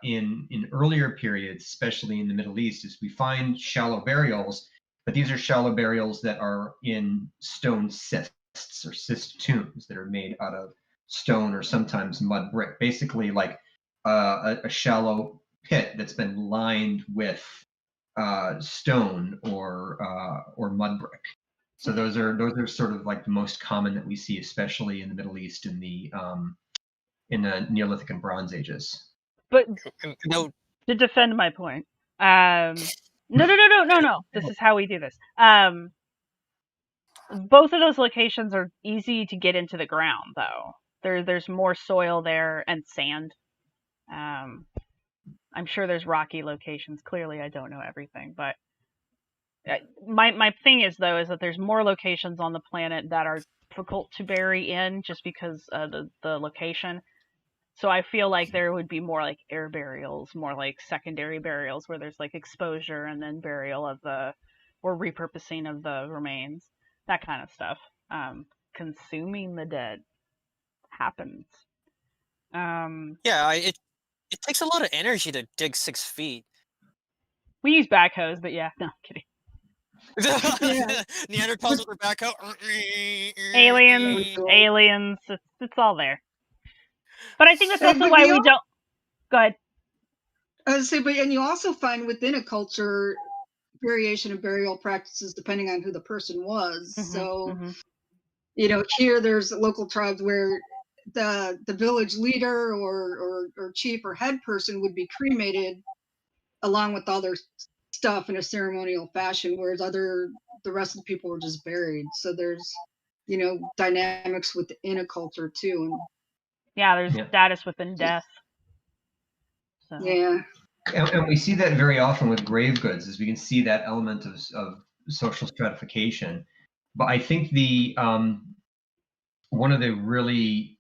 in earlier periods, especially in the Middle East, is we find shallow burials, but these are shallow burials that are in stone cists or cist tombs that are made out of stone or sometimes mud brick, basically like a shallow pit that's been lined with stone or mud brick. So those are sort of like the most common that we see, especially in the Middle East in the Neolithic and Bronze Ages. But No, to defend my point, no. This is how we do this. Both of those locations are easy to get into the ground, though. There's more soil there and sand. I'm sure there's rocky locations. Clearly, I don't know everything, but my thing is that there's more locations on the planet that are difficult to bury in just because of the location. So I feel like there would be more like air burials, more like secondary burials where there's like exposure and then burial of or repurposing of the remains, that kind of stuff. Consuming the dead happens. yeah, it takes a lot of energy to dig 6 feet. We use backhoes, but yeah, no, kidding. Neanderthals with their backhoe. Aliens, it's all there. But I think that's also But why we we all- don't. Go ahead. I was say, and you also find within a culture variation of burial practices depending on who the person was. So, here there's local tribes where the village leader or chief or head person would be cremated along with all their stuff in a ceremonial fashion, whereas the rest of the people were just buried. So there's dynamics within a culture too. And Yeah, there's status within death. So. yeah. And we see that very often with grave goods, as we can see that element of social stratification. But I think one of the really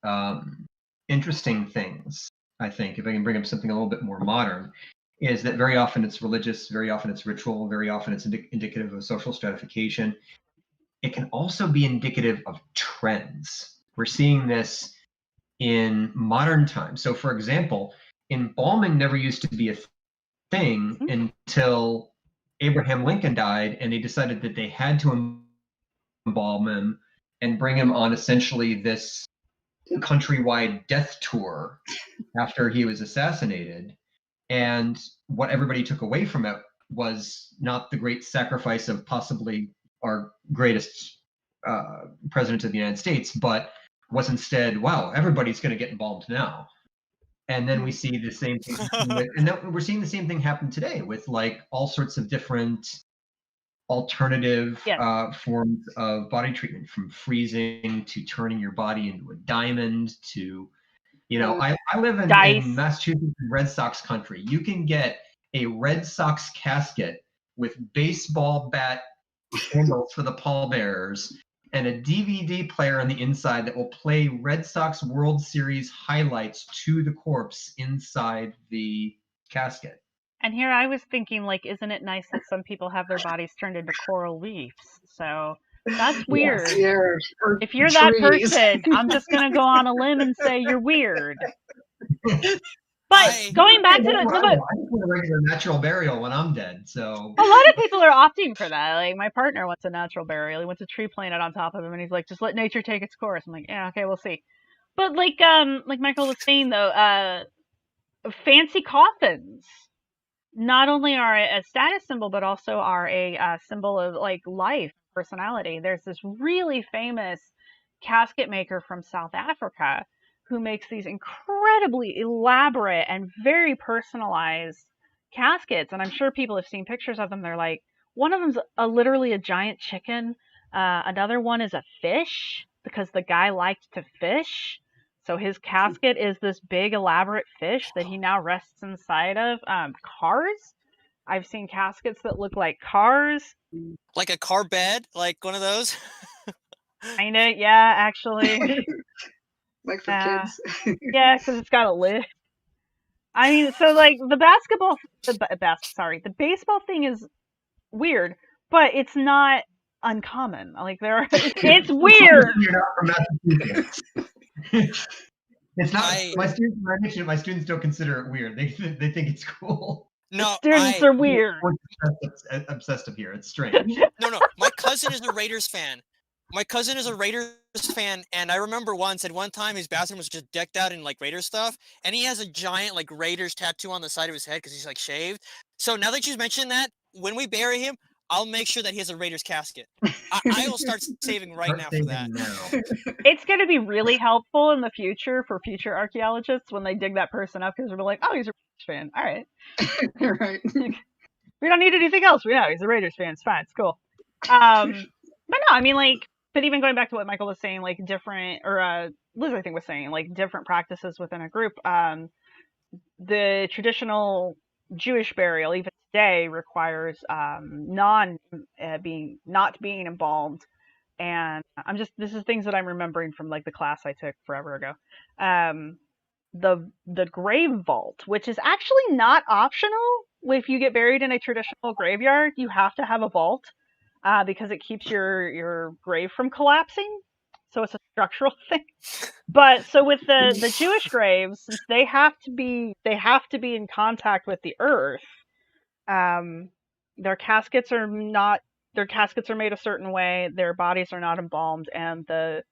interesting things, I think, if I can bring up something a little bit more modern, is that very often it's religious, very often it's ritual, very often it's indicative of social stratification. It can also be indicative of trends. We're seeing this in modern times. So, for example, embalming never used to be a thing until Abraham Lincoln died, and they decided that they had to embalm him and bring him on essentially this countrywide death tour after he was assassinated. And what everybody took away from it was not the great sacrifice of possibly our greatest president of the United States, but was instead, wow, everybody's going to get embalmed now. And then we see the same thing, we're seeing the same thing happen today with like all sorts of different alternative forms of body treatment, from freezing to turning your body into a diamond to, I live in Massachusetts, Red Sox country. You can get a Red Sox casket with baseball bat handles for the pallbearers and a DVD player on the inside that will play Red Sox World Series highlights to the corpse inside the casket. And here I was thinking, like, isn't it nice that some people have their bodies turned into coral reefs? So that's weird. Yes, if you're that person, I'm just going to go on a limb and say you're weird. But going back to the I just want a regular natural burial when I'm dead. So a lot of people are opting for that. Like my partner wants a natural burial. He wants a tree planted on top of him, and he's like, just let nature take its course. I'm like, yeah, okay, we'll see. But like Michael was saying though, fancy coffins not only are a status symbol, but also are a symbol of like life, personality. There's this really famous casket maker from South Africa who makes these incredibly elaborate and very personalized caskets. And I'm sure people have seen pictures of them. They're like, one of them's literally a giant chicken. Another one is a fish because the guy liked to fish. So his casket is this big elaborate fish that he now rests inside of. Cars. I've seen caskets that look like cars. Like a car bed, like one of those. Kinda, yeah, actually. Like for Yeah. kids. Yeah, because it's got a lid. I mean, so like the baseball thing is weird, but it's not uncommon. Like it's weird. You're not from Massachusetts. It's not. I- My students, when I mention it, my students don't consider it weird. They think it's cool. No, Students are weird. We're obsessed up here. It's strange. no. My cousin is a Raiders fan. My cousin is a Raiders fan, and I remember at one time his bathroom was just decked out in like Raiders stuff, and he has a giant like Raiders tattoo on the side of his head because he's like shaved. So now that you mentioned that, when we bury him, I'll make sure that he has a Raiders casket. I will start saving right Start now for saving that. now. It's going to be really helpful in the future for future archaeologists when they dig that person up because we're like, oh, he's a Raiders fan. All right. Right. We don't need anything else. We know he's a Raiders fan. It's fine. It's cool. But no, I mean, like, but even going back to what Michael was saying, like different, or Liz, I think, was saying, like different practices within a group. The traditional Jewish burial, even today, requires not being embalmed. And this is things that I'm remembering from like the class I took forever ago. The grave vault, which is actually not optional. If you get buried in a traditional graveyard, you have to have a vault because it keeps your grave from collapsing. So it's a structural thing. But so with the Jewish graves, since they have to be in contact with the earth, their caskets are made a certain way, their bodies are not embalmed, and the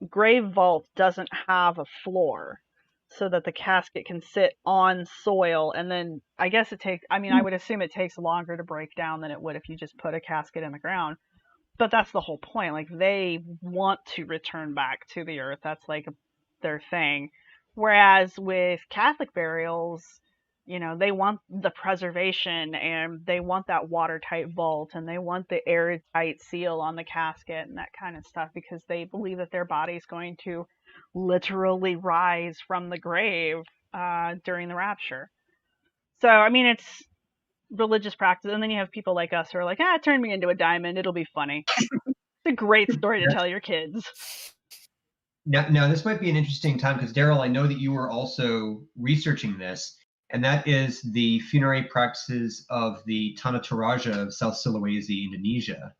grave vault doesn't have a floor so that the casket can sit on soil. And then I guess I would assume it takes longer to break down than it would if you just put a casket in the ground. But that's the whole point. Like, they want to return back to the earth. That's like their thing. Whereas with Catholic burials, you know, they want the preservation and they want that watertight vault and they want the airtight seal on the casket and that kind of stuff because they believe that their body's going to literally rise from the grave during the rapture. So, I mean, it's religious practice. And then you have people like us who are like, turn me into a diamond. It'll be funny. It's a great story to tell your kids. Now, this might be an interesting time because, Daryl, I know that you were also researching this, and that is the funerary practices of the Tanah Toraja of South Sulawesi, Indonesia.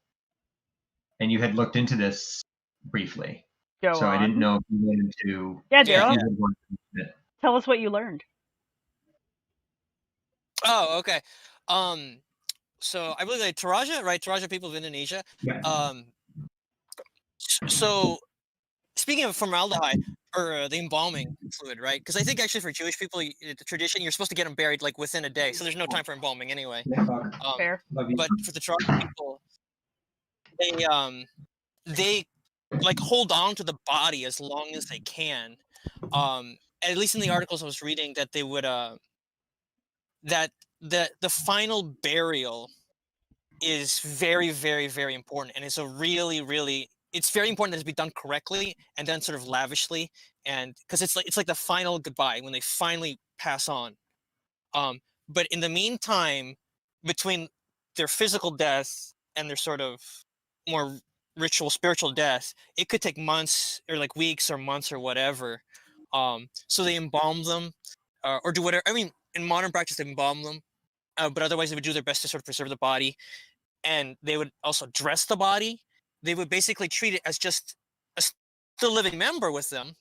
And you had looked into this briefly. Go so on. I didn't know if you wanted to. Yeah, Daryl. Yeah. Tell us what you learned. Oh, okay. So I believe like Toraja, right? Toraja people of Indonesia. Yeah. So speaking of formaldehyde or the embalming fluid, right? Because I think actually for Jewish people, the tradition, you're supposed to get them buried like within a day, so there's no time for embalming anyway. Fair. But for the Toraja people, they like hold on to the body as long as they can. At least in the articles I was reading, that they would that the final burial is very, very, very important, and it's a really it's very important that it be done correctly and then sort of lavishly, and because it's like the final goodbye when they finally pass on. But in the meantime, between their physical death and their sort of more ritual spiritual death, it could take months or like weeks or months or whatever. So they embalm them or do whatever. I mean, in modern practice, they embalm them, but otherwise they would do their best to sort of preserve the body, and they would also dress the body. They would basically treat it as just a still living member with them,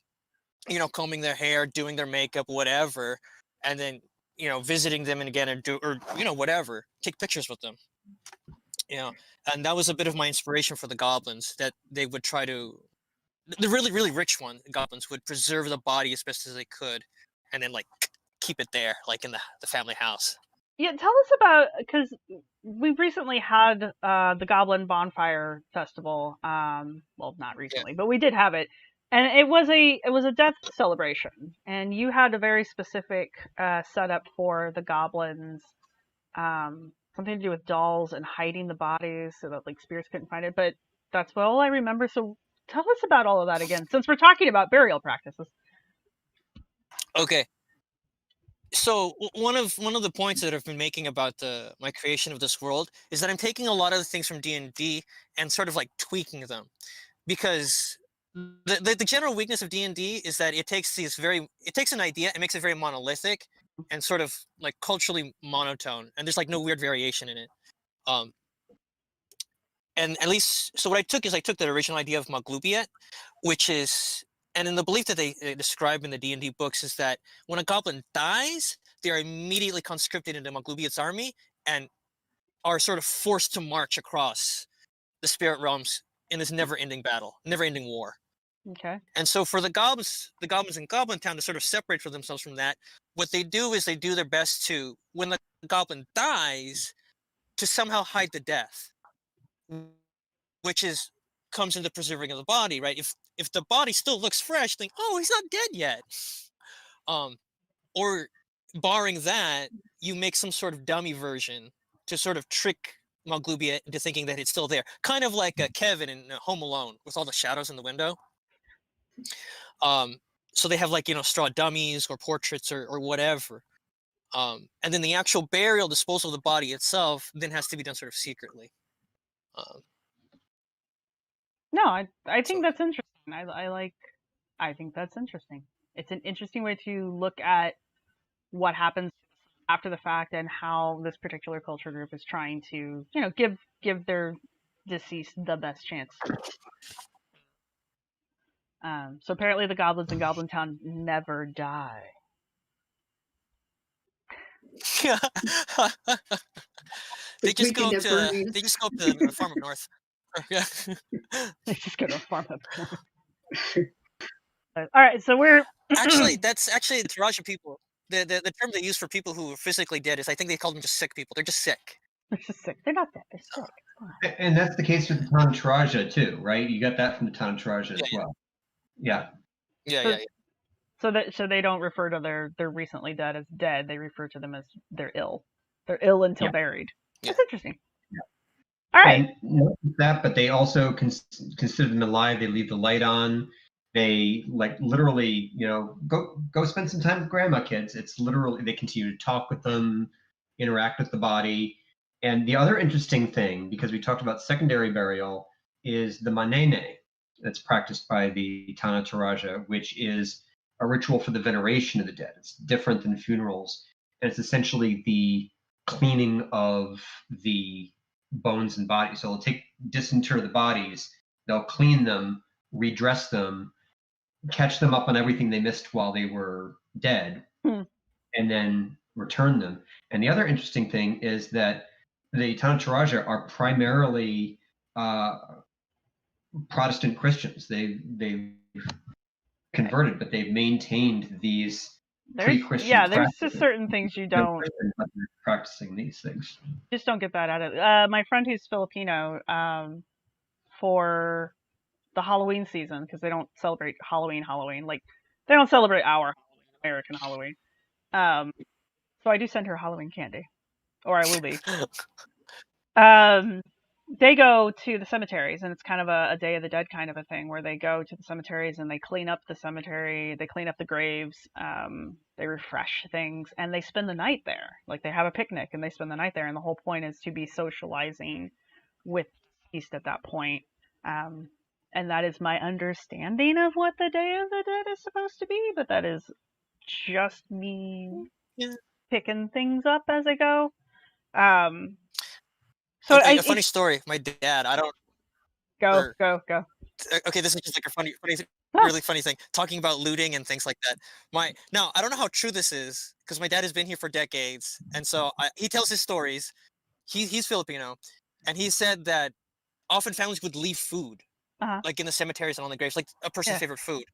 you know, combing their hair, doing their makeup, whatever, and then, you know, visiting them and again or you know, whatever, take pictures with them, you know. And that was a bit of my inspiration for the goblins, that they would try to, the really rich one, the goblins would preserve the body as best as they could, and then like keep it there, like in the family house. Yeah, tell us about, because we've recently had the Goblin Bonfire Festival. Well, not recently, but we did have it, and it was a death celebration, and you had a very specific setup for the goblins, something to do with dolls and hiding the bodies so that like spirits couldn't find it. But that's all I remember. So tell us about all of that again, since we're talking about burial practices. Okay. So one of the points that I've been making about my creation of this world is that I'm taking a lot of the things from D&D and sort of like tweaking them, because the general weakness of D&D is that it takes an idea and makes it very monolithic and sort of like culturally monotone, and there's like no weird variation in it. Um, and at least, so what I took the original idea of Maglubiet, which is, and in the belief that they describe in the D&D books, is that when a goblin dies, they are immediately conscripted into Maglubiet's army and are sort of forced to march across the spirit realms in this never-ending battle, never-ending war. Okay. And so for the goblins in Goblin Town to sort of separate for themselves from that, what they do is they do their best to, when the goblin dies, to somehow hide the death, which is comes into preserving of the body, right? If the body still looks fresh, think, oh, he's not dead yet. Or barring that, you make some sort of dummy version to sort of trick Malglubia into thinking that it's still there. Kind of like Kevin in Home Alone with all the shadows in the window. So they have like, straw dummies or portraits or whatever. And then the actual burial, disposal of the body itself then has to be done sort of secretly. No, I think So- that's interesting. I think that's interesting. It's an interesting way to look at what happens after the fact and how this particular culture group is trying to, give their deceased the best chance. So apparently the goblins in Goblin Town never die. they just Weekend go at to Bernie's. they just go to the farm up north. Yeah. They just go to a farm up north. All right, so we're Actually, that's actually the Taraja people. The term they use for people who are physically dead is, I think they call them just sick people. They're just sick. they're just sick. They're not dead. They're sick. And that's the case with the Tanataraja too, right? You got that from the Tanataraja as well. Yeah. Yeah. So they don't refer to their recently dead as dead. They refer to them as they're ill. They're ill until Yeah. buried. Yeah. That's interesting. All right. And not just that, but they also consider them alive. They leave the light on. They like literally, go spend some time with grandma, kids. It's literally, they continue to talk with them, interact with the body. And the other interesting thing, because we talked about secondary burial, is the manene that's practiced by the Tanataraja, which is a ritual for the veneration of the dead. It's different than funerals. And it's essentially the cleaning of the bones and bodies. So they'll disinter the bodies, they'll clean them, redress them, catch them up on everything they missed while they were dead, and then return them. And the other interesting thing is that the Tanataraja are primarily Protestant Christians. They've converted, but they've maintained these pre-Christian there's practices. just certain things you don't practicing these things. just don't get that out of it. My friend who's Filipino, for the Halloween season, because they don't celebrate Halloween, like they don't celebrate our American Halloween. So I do send her Halloween candy, or I will be. They go to the cemeteries, and it's kind of a Day of the Dead kind of a thing, where they go to the cemeteries and they clean up the cemetery, they clean up the graves, they refresh things, and they spend the night there. Like they have a picnic and they spend the night there, and the whole point is to be socializing with the deceased at that point. And that is my understanding of what the Day of the Dead is supposed to be, but that is just me picking things up as I go. So a funny story. My dad, I don't. Go. Okay, this is just like a funny, really funny thing. Talking about looting and things like that. Now I don't know how true this is, because my dad has been here for decades, and so he tells his stories. He's Filipino, and he said that often families would leave food, like in the cemeteries and on the graves, like a person's favorite food.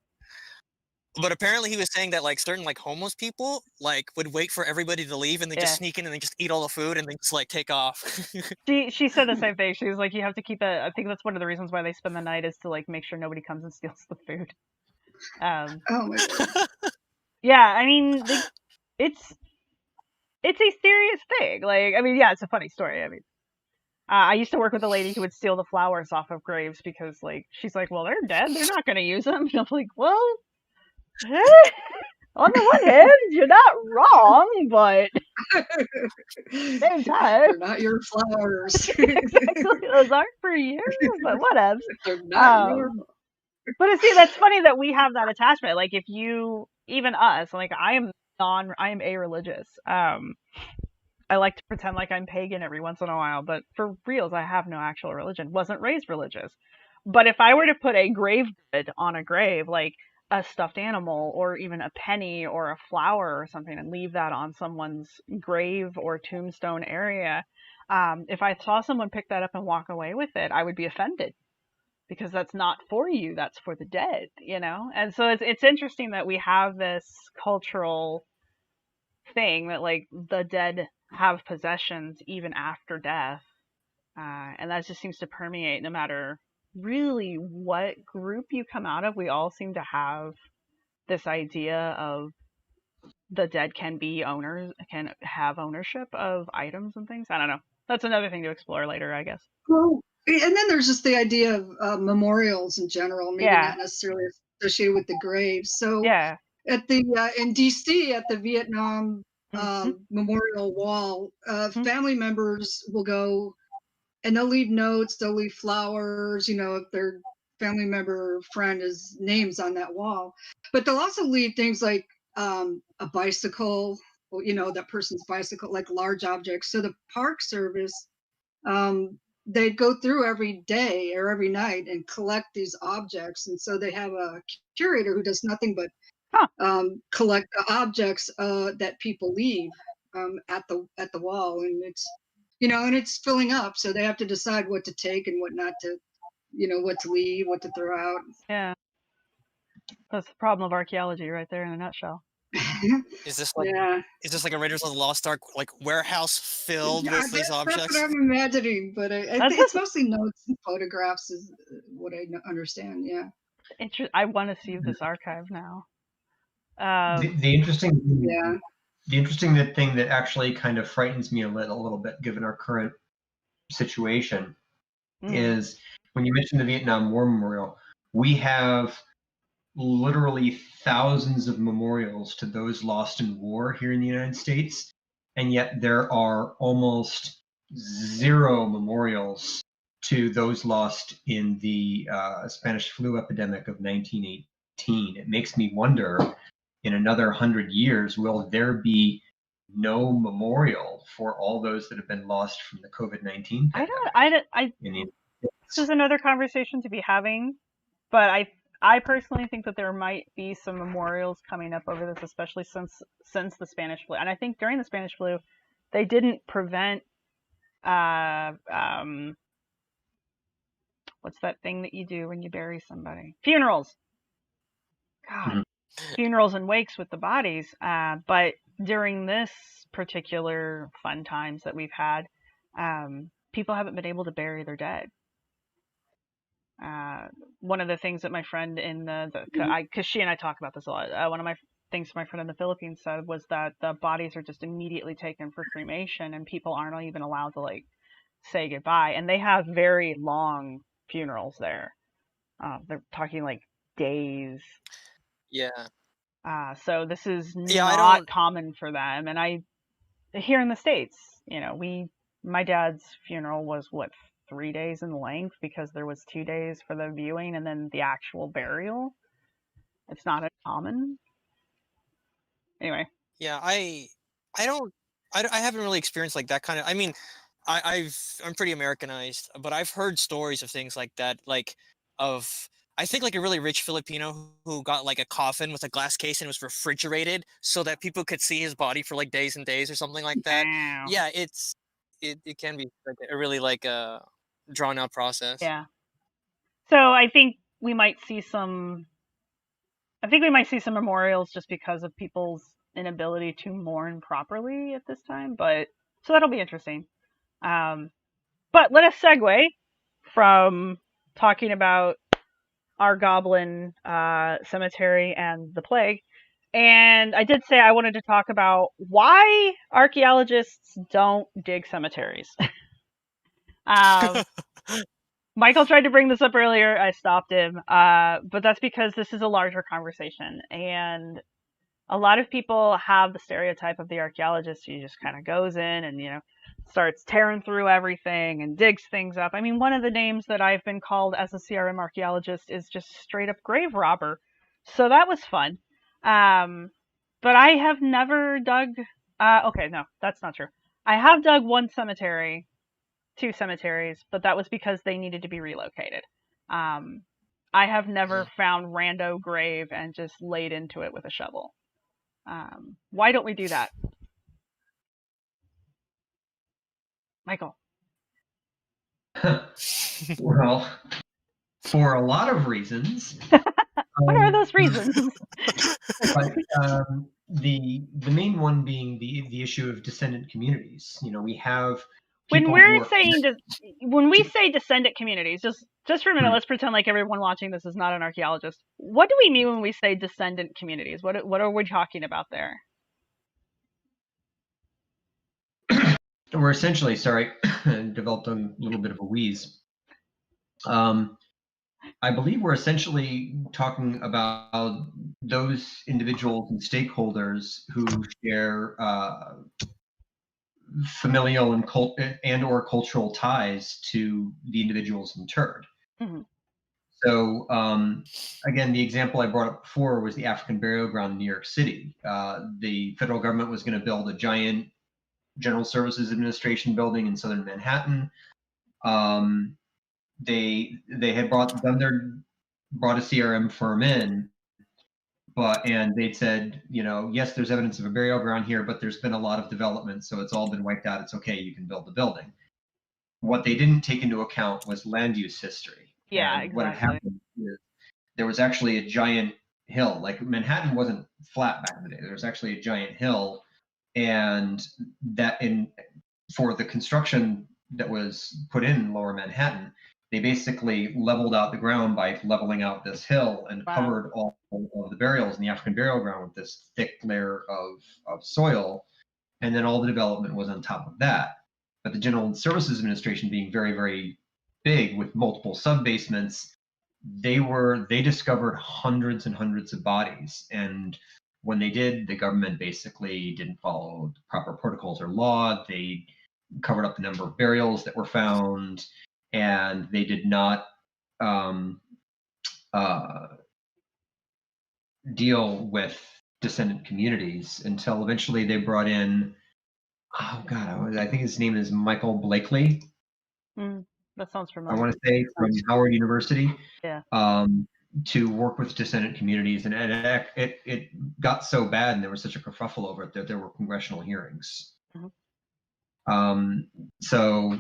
But apparently he was saying that like certain like homeless people like would wait for everybody to leave and then just sneak in and then just eat all the food and then just like take off. She said the same thing. She was like, you have to keep it. I think that's one of the reasons why they spend the night, is to like make sure nobody comes and steals the food. Oh my God. Yeah, I mean, it's a serious thing. Like, I mean, yeah, it's a funny story. I mean, I used to work with a lady who would steal the flowers off of graves because, like, she's like, well, they're dead. They're not going to use them. And I'm like, well, On the one hand, you're not wrong, but same time, They're not your flowers. exactly, those aren't for you, but whatevs. They're not your. Um, but see, that's funny that we have that attachment. Like, if you, even us, like, I am a-religious. I like to pretend like I'm pagan every once in a while, but for reals, I have no actual religion. Wasn't raised religious. But if I were to put a grave good on a grave, like a stuffed animal or even a penny or a flower or something, and leave that on someone's grave or tombstone area, if I saw someone pick that up and walk away with it, I would be offended because that's not for you, that's for the dead, you know? And so it's interesting that we have this cultural thing that, like, the dead have possessions even after death. And that just seems to permeate no matter really what group you come out of. We all seem to have this idea of the dead can have ownership of items and things. I don't know. That's another thing to explore later, I guess. Well, and then there's just the idea of memorials in general, maybe Yeah. not necessarily associated with the graves. So Yeah. at the in DC at the Vietnam Mhm. Memorial Wall, family members will go and they'll leave notes, they'll leave flowers, you know, if their family member or friend is names on that wall. But they'll also leave things like a bicycle, or, you know, that person's bicycle, like large objects. So the Park Service, they'd go through every day or every night and collect these objects. And so they have a curator who does nothing but collect the objects that people leave at the wall, and it's, you know, and it's filling up, so they have to decide what to take and what not to, you know, what to leave, what to throw out. Yeah. That's the problem of archaeology right there in a nutshell. Is this like Yeah, is this like a Raiders of the Lost Ark like warehouse filled yeah, with these that's objects? what I'm imagining, but I That's think it's mostly notes and photographs is what I understand. Yeah. I want to see this archive now. The interesting Yeah. the interesting thing that actually kind of frightens me a little bit, given our current situation, is when you mentioned the Vietnam War Memorial, we have literally thousands of memorials to those lost in war here in the United States, and yet there are almost zero memorials to those lost in the Spanish flu epidemic of 1918. It makes me wonder, in another 100 years, will there be no memorial for all those that have been lost from the COVID-19 pandemic? This is another conversation to be having, but I personally think that there might be some memorials coming up over this, especially since the Spanish flu. And I think during the Spanish flu, they didn't prevent what's that thing that you do when you bury somebody? Funerals. God, funerals and wakes with the bodies. But during this particular fun times that we've had, people haven't been able to bury their dead. One of the things that my friend in because she and I talk about this a lot. One of my things my friend in the Philippines said was that the bodies are just immediately taken for cremation, and people aren't even allowed to like say goodbye. And they have very long funerals there. They're talking like days. Yeah. So this is Yeah, not common for them. And here in the States, you know, my dad's funeral was what, 3 days in length, because there was 2 days for the viewing and then the actual burial. It's not as common. Anyway. Yeah, I haven't really experienced like that kind of. I mean, I'm pretty Americanized, but I've heard stories of things like that, like of I think like a really rich Filipino who got like a coffin with a glass case and it was refrigerated so that people could see his body for like days and days or something like that. Wow. Yeah, it can be like a really like a drawn out process. Yeah. So I think we might see some memorials just because of people's inability to mourn properly at this time, but so that'll be interesting. But let us segue from talking about our Goblin cemetery and the plague. And I did say I wanted to talk about why archaeologists don't dig cemeteries. Michael tried to bring this up earlier. I stopped him. But that's because this is a larger conversation. And a lot of people have the stereotype of the archaeologist who just kind of goes in and, starts tearing through everything and digs things up. I mean, one of the names that I've been called as a CRM archaeologist is just straight up grave robber. So that was fun. But I have never dug, okay, no, that's not true. I have dug two cemeteries, but that was because they needed to be relocated. I have never found rando grave and just laid into it with a shovel. Why don't we do that? Michael. Well, for a lot of reasons. What are those reasons? But the main one being the issue of descendant communities. We have people when we say descendant communities, just for a minute, let's pretend like everyone watching this is not an archaeologist. What do we mean when we say descendant communities? What are we talking about there? We're essentially, sorry, developed a little bit of a wheeze. I believe we're essentially talking about those individuals and stakeholders who share familial and or cultural ties to the individuals interred. Mm-hmm. So again, the example I brought up before was the African burial ground in New York City. The federal government was going to build a giant General Services Administration building in southern Manhattan. They had brought a CRM firm in, and they'd said, yes, there's evidence of a burial ground here, but there's been a lot of development, so it's all been wiped out. It's okay, you can build the building. What they didn't take into account was land use history. Yeah, and exactly. What had happened is there was actually a giant hill. Like Manhattan wasn't flat back in the day. There was actually a giant hill, and for the construction that was put in Lower Manhattan, they basically leveled out the ground by leveling out this hill and covered all of the burials in the African burial ground with this thick layer of soil, and then all the development was on top of that. But the General Services Administration, being very, very big with multiple sub-basements, they discovered hundreds and hundreds of bodies. And when they did, the government basically didn't follow the proper protocols or law. They covered up the number of burials that were found, and they did not deal with descendant communities until eventually they brought in, oh God, I think his name is Michael Blakely. That sounds familiar. I want to say from Howard University. Yeah. To work with descendant communities, and it got so bad, and there was such a kerfuffle over it that there were congressional hearings. Mm-hmm. So,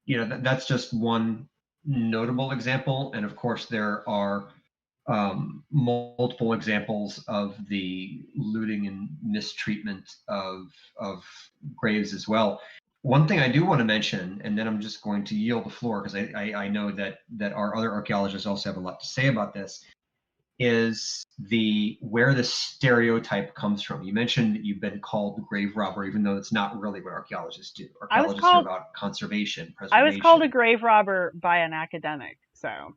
that's just one notable example, and of course there are multiple examples of the looting and mistreatment of graves as well. One thing I do want to mention, and then I'm just going to yield the floor because I know that our other archaeologists also have a lot to say about this, is where the stereotype comes from. You mentioned that you've been called the grave robber, even though it's not really what archaeologists do. Archaeologists are about conservation, preservation. I was called a grave robber by an academic, so.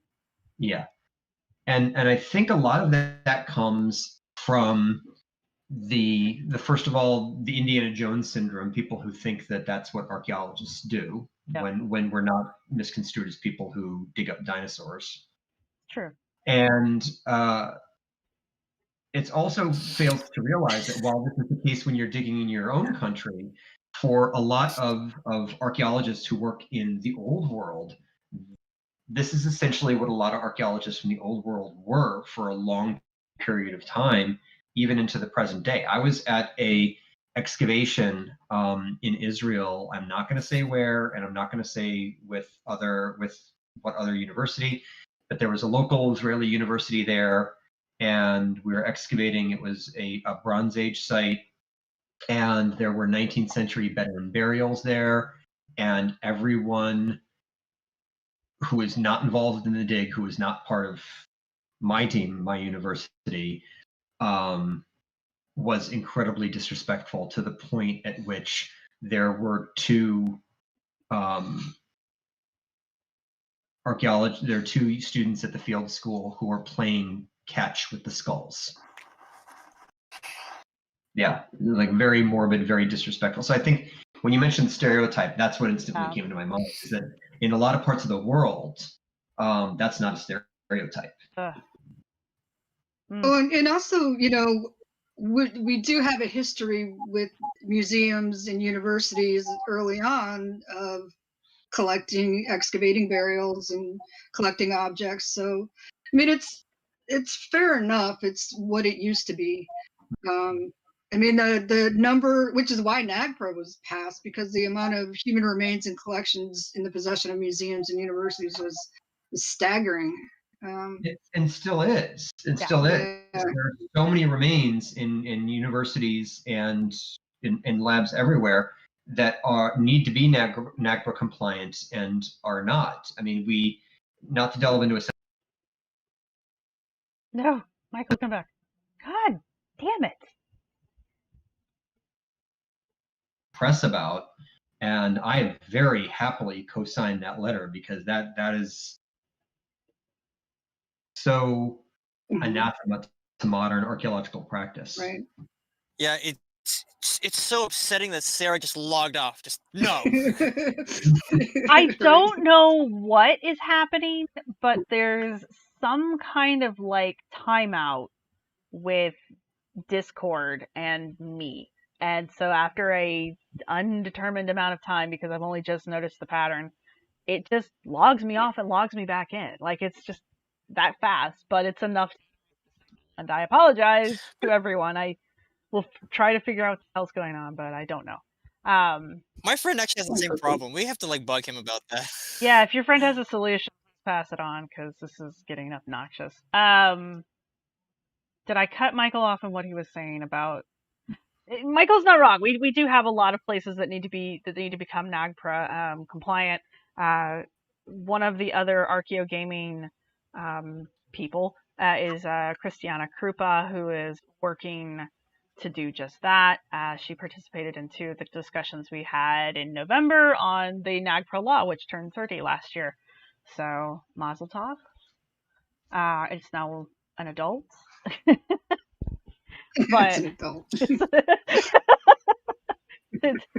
Yeah. And I think a lot of that comes from the first of all, the Indiana Jones syndrome, people who think that that's what archaeologists do, when we're not misconstrued as people who dig up dinosaurs. True. And it also fails to realize that while this is the case when you're digging in your own country, for a lot of archaeologists who work in the old world, this is essentially what a lot of archaeologists from the old world were for a long period of time, even into the present day. I was at a excavation in Israel. I'm not going to say where, and I'm not going to say with what other university, but there was a local Israeli university there, and we were excavating. It was a Bronze Age site, and there were 19th century Bedouin burials there, and everyone who is not involved in the dig, who is not part of my team, my university, was incredibly disrespectful, to the point at which there were two students at the field school who were playing catch with the skulls. Yeah, like very morbid, very disrespectful. So I think when you mentioned stereotype, that's what instantly came into my mind. Is that in a lot of parts of the world, that's not a stereotype. Ugh. Oh, and also, we do have a history with museums and universities early on of excavating burials and collecting objects. So, I mean, it's fair enough. It's what it used to be. I mean, the number, which is why NAGPRA was passed, because the amount of human remains and collections in the possession of museums and universities was staggering. And still is. It still is. There are so many remains in universities and in labs everywhere that need to be NAGPRA compliant and are not. I mean, not to delve into a No, Michael, come back. God damn it. press about, and I very happily co-signed that letter because that is so anathema to modern archaeological practice. Right. Yeah, it's so upsetting that Sarah just logged off. Just no. I don't know what is happening, but there's some kind of like timeout with Discord and me. And so after a undetermined amount of time, because I've only just noticed the pattern, it just logs me off and logs me back in. Like it's just that fast, but it's enough. And I apologize to everyone. I will try to figure out what the hell's going on, but I don't know. My friend actually has the same problem. We have to like bug him about that. Yeah, if your friend has a solution, pass it on because this is getting obnoxious. Did I cut Michael off in what he was saying about? Michael's not wrong. We do have a lot of places that need to become NAGPRA compliant. One of the other Archeo Gaming people is Christiana Krupa, who is working to do just that. She participated in 2 of the discussions we had in November on the NAGPRA law, which turned 30 last year. So, mazel tov. It's now an adult. But it's an adult.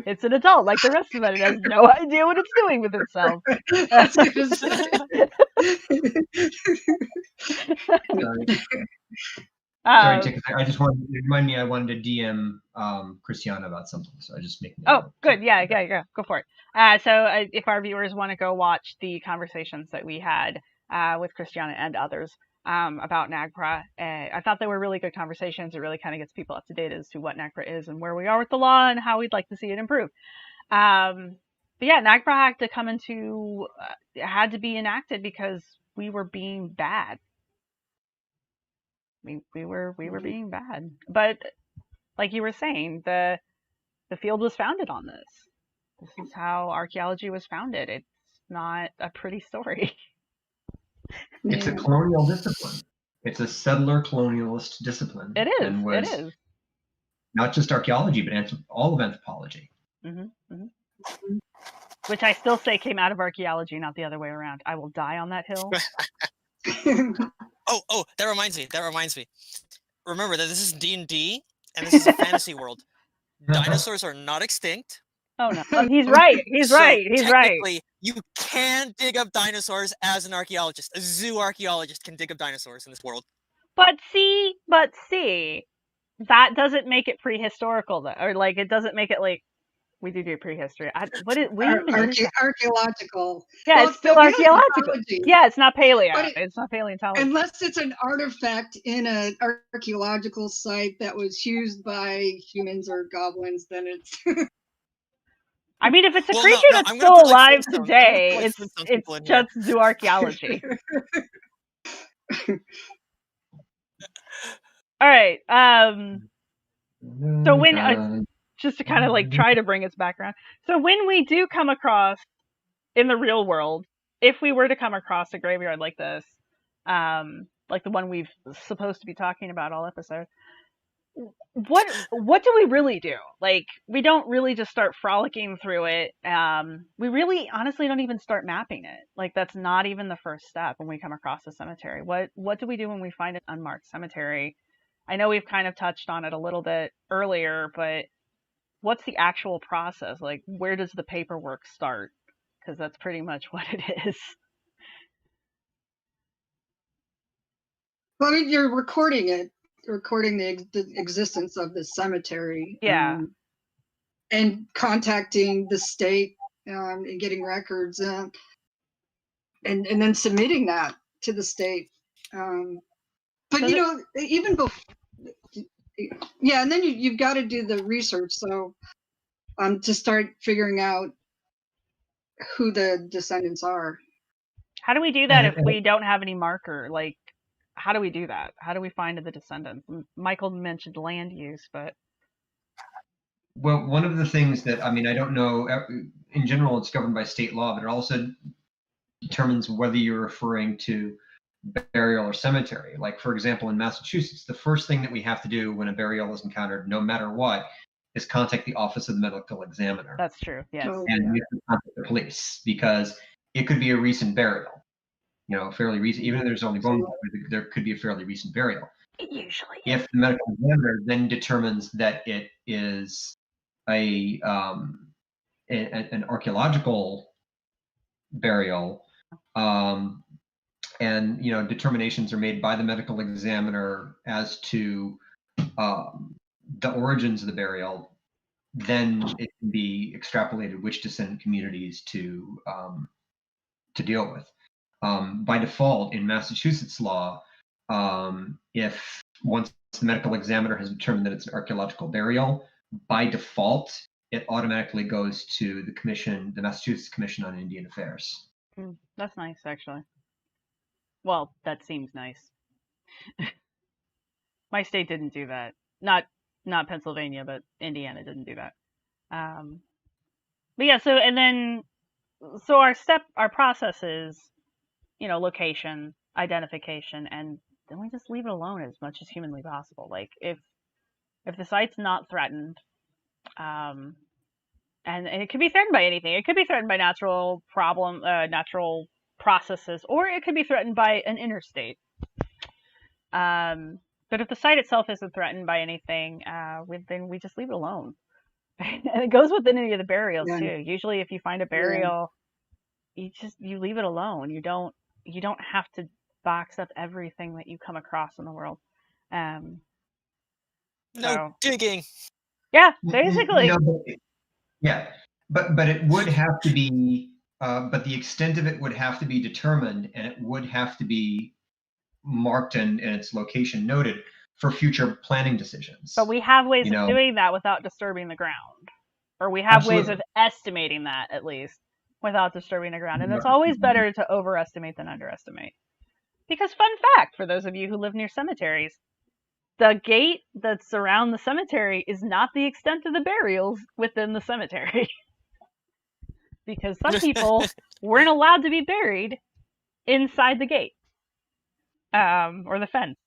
it's an adult like the rest of it. It has no idea what it's doing with itself. That's gonna Sorry, Tick, I just wanted to remind me I wanted to DM Christiana about something, so I just make. Oh, good. Yeah, go for it. So if our viewers want to go watch the conversations that we had with Christiana and others about NAGPRA, I thought they were really good conversations. It really kind of gets people up to date as to what NAGPRA is and where we are with the law and how we'd like to see it improve. But yeah, NAGPRA had to be enacted because we were being bad. We were being bad. But like you were saying, the field was founded on this. This is how archaeology was founded. It's not a pretty story. It's a colonial discipline. It's a settler colonialist discipline. It is. And It is. Not just archaeology, but all of anthropology. Which I still say came out of archaeology, not the other way around. I will die on that hill. Oh, that reminds me. Remember that this is D&D, and this is a fantasy world. Dinosaurs are not extinct. Oh no, he's right. He's right. Technically, you can dig up dinosaurs as an archaeologist. A zoo archaeologist can dig up dinosaurs in this world. But see, that doesn't make it prehistorical, though, or like it doesn't make it like we do prehistory. Archaeological. Yeah, Well, it's still archaeological. archaeology. Yeah, it's not paleo. But It's not paleontology. Unless it's an artifact in an archaeological site that was used by humans or goblins, then it's. I mean, if it's a Well, creature no, that's I'm gonna still put, like, alive Flintstones. today, I'm gonna put Flintstone people in here. just zoo archaeology. All right. So when just to kind of like try to bring us back around. So when we do come across in the real world, if we were to come across a graveyard like this, like the one we've supposed to be talking about all episode, what do we really do? Like, we don't really just start frolicking through it. We really honestly don't even start mapping it. Like, that's not even the first step when we come across a cemetery. What do we do when we find an unmarked cemetery? I know we've kind of touched on it a little bit earlier, but what's the actual process? Like, where does the paperwork start? Because that's pretty much what it is. Well, I mean, you're recording it, recording the existence of the cemetery. Yeah. And contacting the state and getting records and then submitting that to the state. But Does you it- know, even before, yeah, and then you've got to do the research. So to start figuring out who the descendants are. How do we do that if we don't have any marker? Like, how do we do that? How do we find the descendants? Michael mentioned land use, but Well, one of the things that, I mean, I don't know, in general, it's governed by state law, but it also determines whether you're referring to burial or cemetery. Like, for example, in Massachusetts, the first thing that we have to do when a burial is encountered, no matter what, is contact the Office of the Medical Examiner. that's true. Yes. So, And we have to contact the police because it could be a recent burial. You know, fairly recent, even if there's only bones, there could be a fairly recent burial. It usually. If the medical examiner then determines that it is an archaeological burial, and you know, determinations are made by the medical examiner as to the origins of the burial, then it can be extrapolated which descendant communities to deal with. By default, in Massachusetts law, if once the medical examiner has determined that it's an archaeological burial, by default, it automatically goes to the commission, the Massachusetts Commission on Indian Affairs. That's nice, actually. Well, that seems nice. My state didn't do that. Not Pennsylvania, but Indiana didn't do that. But yeah, so our process is, you know, location, identification, and then we just leave it alone as much as humanly possible. Like if the site's not threatened, and it could be threatened by anything. It could be threatened by natural processes, or it could be threatened by an interstate. But if the site itself isn't threatened by anything, then we just leave it alone. And it goes with any of the burials too. Usually, if you find a burial, you leave it alone. You don't have to box up everything that you come across in the world. No digging. Yeah, basically. No, but it would have to be, but the extent of it would have to be determined, and it would have to be marked and its location noted for future planning decisions. But we have ways of doing that without disturbing the ground, or we have ways of estimating that at least without disturbing the ground. And it's always better to overestimate than underestimate. Because fun fact, for those of you who live near cemeteries, the gate that's around the cemetery is not the extent of the burials within the cemetery. Because some people weren't allowed to be buried inside the gate, or the fence.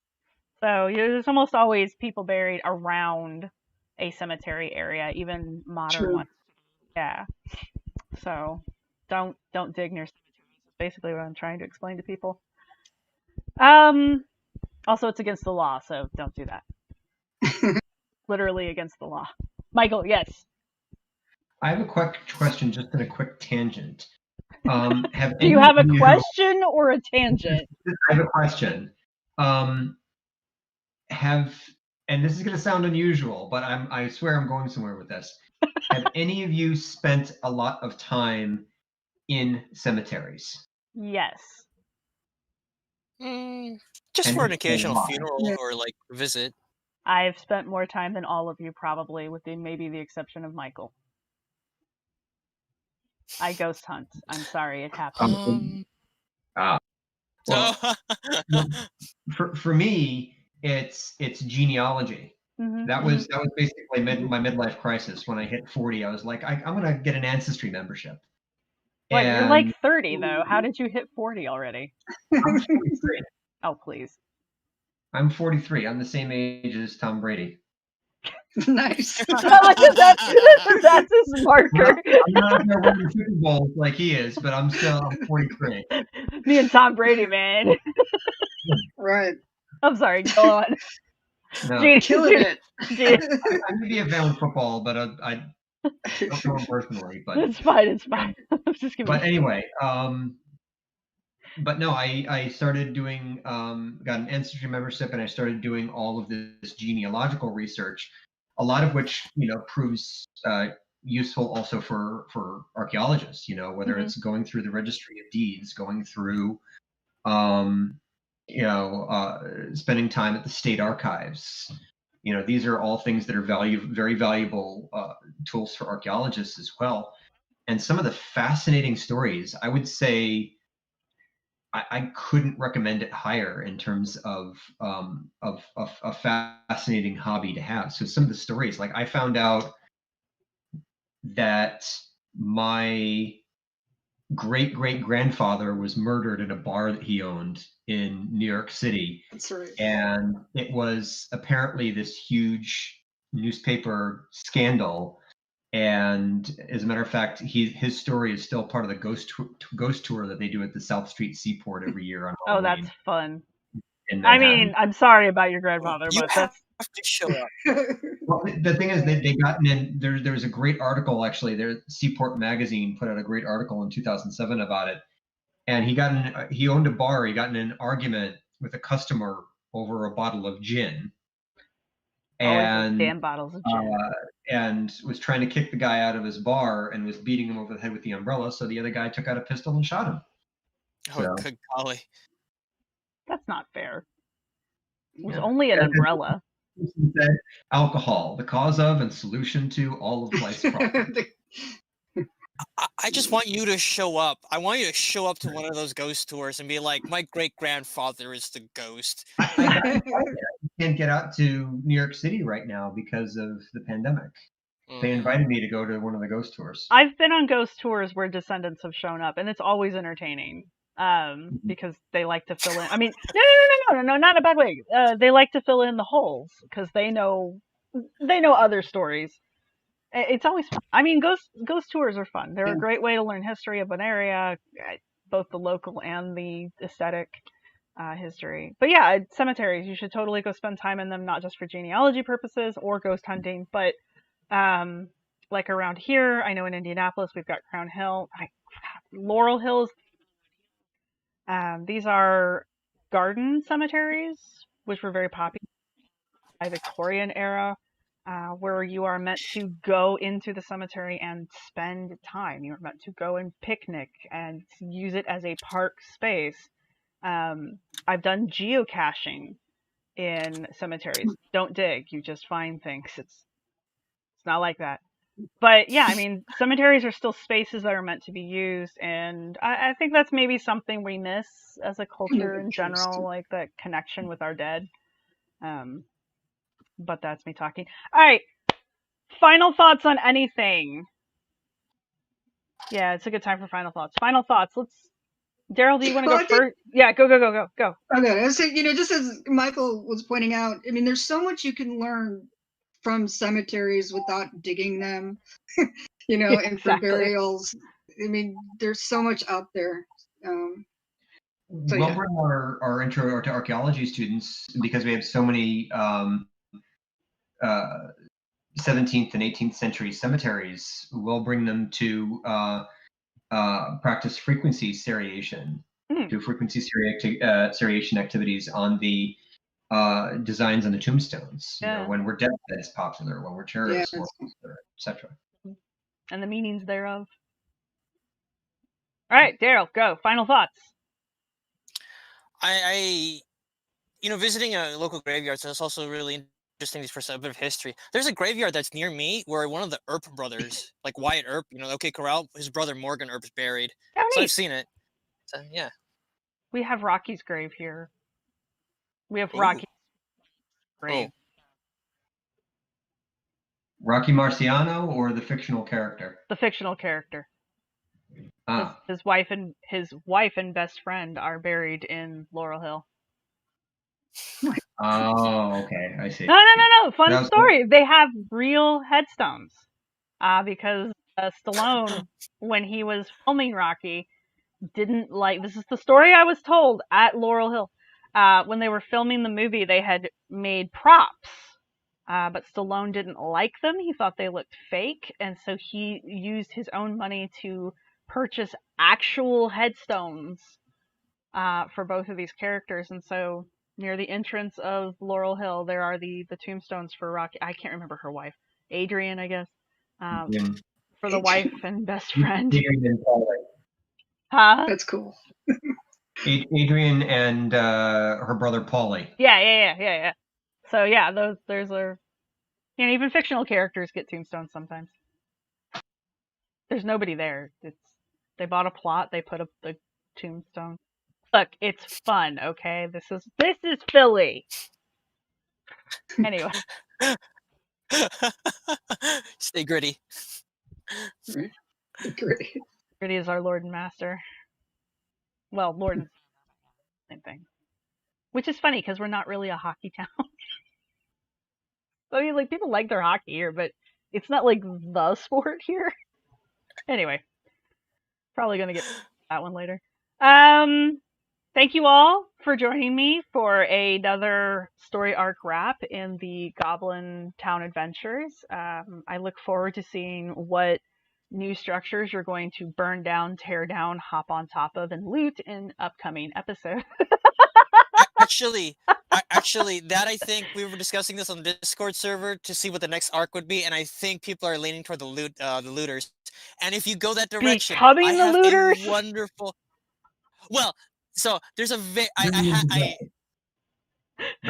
So there's almost always people buried around a cemetery area, even modern ones. Yeah. So don't dig near cemeteries. That's basically what I'm trying to explain to people. Also, it's against the law, so don't do that. Literally against the law. Michael, yes. I have a quick question, just in a quick tangent. Do you have a question or a tangent? I have a question. And this is going to sound unusual, but I swear I'm going somewhere with this. Have any of you spent a lot of time in cemeteries? Yes. Just And for an why? occasional funeral or like visit. I've spent more time than all of you, probably, with maybe the exception of Michael. I ghost hunt. I'm sorry, it happened. Well, for me, it's genealogy. Mm-hmm. That was basically my midlife crisis. When I hit 40, I was like, I'm gonna get an ancestry membership. What, you're like 30 though. How did you hit 40 already? I'm 43. Oh, please. I'm 43. I'm the same age as Tom Brady. Nice. That's his marker. I'm not gonna win the Super Bowl like he is, but I'm 43. Me and Tom Brady, man. Right. I'm sorry, go on. No, Genie, Killing it. Genie. I may be a fan of football, but I don't know him personally. But It's fine. It's fine. I'm just kidding. but anyway, but no, I started doing got an ancestry membership, and I started doing all of this genealogical research, a lot of which proves useful also for archaeologists. Whether Mhm. it's going through the registry of deeds, going through spending time at the state archives. These are all things that are very valuable tools for archaeologists as well. And some of the fascinating stories, I would say, I couldn't recommend it higher in terms of a fascinating hobby to have. So some of the stories, like I found out that my great grandfather was murdered in a bar that he owned in New York City. That's right. And it was apparently this huge newspaper scandal. And as a matter of fact, his story is still part of the ghost tour that they do at the South Street Seaport every year on Oh, Halloween that's fun. in I Manhattan. mean, I'm sorry about your grandfather, You but have that's to show up. Well, the thing is, they gotten in. There was a great article actually. Seaport Magazine put out a great article in 2007 about it. And he owned a bar. He got in an argument with a customer over a bottle of gin. always those And damn bottles of gin. and was trying to kick the guy out of his bar and was beating him over the head with the umbrella. So the other guy took out a pistol and shot him. Oh, So- good golly. That's not fair. It was Yeah. only an And- umbrella. He said, alcohol, the cause of and solution to all of life's problems. I just want you to show up. I want you to show up to one of those ghost tours and be like, my great grandfather is the ghost. I can't get out to New York City right now because of the pandemic. They Mm. invited me to go to one of the ghost tours. I've been on ghost tours where descendants have shown up, and it's always entertaining. Because they like to fill in. I mean, no, not in a bad way. They like to fill in the holes because they know other stories. It's always fun. I mean, ghost tours are fun. They're Yeah. a great way to learn history of an area, both the local and the aesthetic history. But yeah, cemeteries, you should totally go spend time in them, not just for genealogy purposes or ghost hunting, but like around here, I know in Indianapolis we've got Crown Hill, Laurel Hills. These are garden cemeteries, which were very popular by Victorian era, where you are meant to go into the cemetery and spend time. You are meant to go and picnic and use it as a park space. I've done geocaching in cemeteries. Don't dig, you just find things. It's not like that. But yeah, I mean, cemeteries are still spaces that are meant to be used, and I think that's maybe something we miss as a culture in general, like that connection with our dead. But that's me talking. All right, final thoughts on anything. Yeah, it's a good time for final thoughts. Final thoughts. Daryl, do you want to Well, go I think- first? Yeah, go. Okay, so just as Michael was pointing out, I mean, there's so much you can learn from cemeteries without digging them, and for Exactly. burials. I mean, there's so much out there. So, We'll yeah. bring our intro to archaeology students, because we have so many 17th and 18th century cemeteries. We'll bring them to practice frequency seriation, do frequency seriation activities on the designs on the tombstones. Yeah. When we're dead, that's popular. When we're terrorists, Yeah, more popular, etc. And the meanings thereof. All right, Daryl, go. Final thoughts. I visiting a local graveyard, so it's also really interesting for a bit of history. There's a graveyard that's near me where one of the Earp brothers, like Wyatt Earp, OK Corral, his brother Morgan Earp is buried. Oh, So neat. I've seen it. So yeah. We have Rocky's grave here. We have Ooh. Rocky's grave. Rocky Marciano or the fictional character? The fictional character. Ah, His wife and best friend are buried in Laurel Hill. oh, okay, I see. No. Fun That was story. They have real headstones. Because Stallone, when he was filming Rocky, didn't like. This is the story I was told at Laurel Hill. when they were filming the movie, they had made props, but Stallone didn't like them. He thought they looked fake, and so he used his own money to purchase actual headstones for both of these characters. And so near the entrance of Laurel Hill, there are the tombstones for Rocky. I can't remember her wife, Adrian, I guess, Adrian. for the wife and best friend. Adrian and Paulie. Huh? That's cool. Adrian and her brother Paulie. Yeah. So yeah, there's a, you know, even fictional characters get tombstones sometimes. There's nobody there. They bought a plot, they put up the tombstone. Look, it's fun, okay? This is Philly. Anyway, Stay gritty. Right? Great. Gritty is our Lord and Master. Well, Lord and same thing. Which is funny because we're not really a hockey town. I mean, like, people like their hockey here, but it's not like the sport here. Anyway, probably gonna get that one later. Thank you all for joining me for another story arc wrap in the Goblin Town Adventures. I look forward to seeing what new structures you're going to burn down, tear down, hop on top of, and loot in upcoming episodes. Actually, that I think we were discussing this on the Discord server to see what the next arc would be, and I think people are leaning toward the looters. And if you go that direction, Becoming I the have looters? a wonderful. Well, so there's a Bring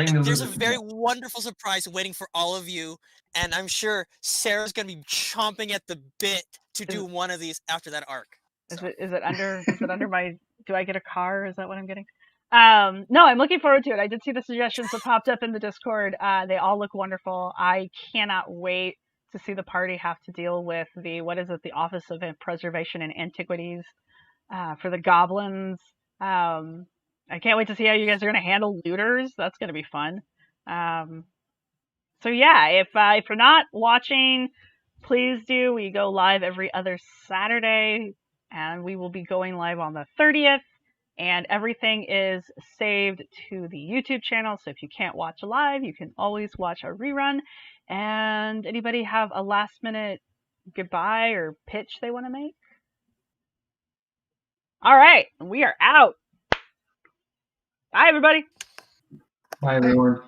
the there's a looters very back. wonderful surprise waiting for all of you, and I'm sure Sarah's gonna be chomping at the bit to do one of these after that arc. Is So. it under my, do I get a car? Is that what I'm getting? No, I'm looking forward to it. I did see the suggestions that popped up in the Discord. They all look wonderful. I cannot wait to see the party have to deal with the Office of Preservation and Antiquities for the goblins. I can't wait to see how you guys are going to handle looters. That's going to be fun. So yeah, if you're not watching, please do. We go live every other Saturday, and we will be going live on the 30th. And everything is saved to the YouTube channel, so if you can't watch live, you can always watch a rerun. And anybody have a last minute goodbye or pitch they want to make? All right, we are out. Bye, everybody. Bye, everyone.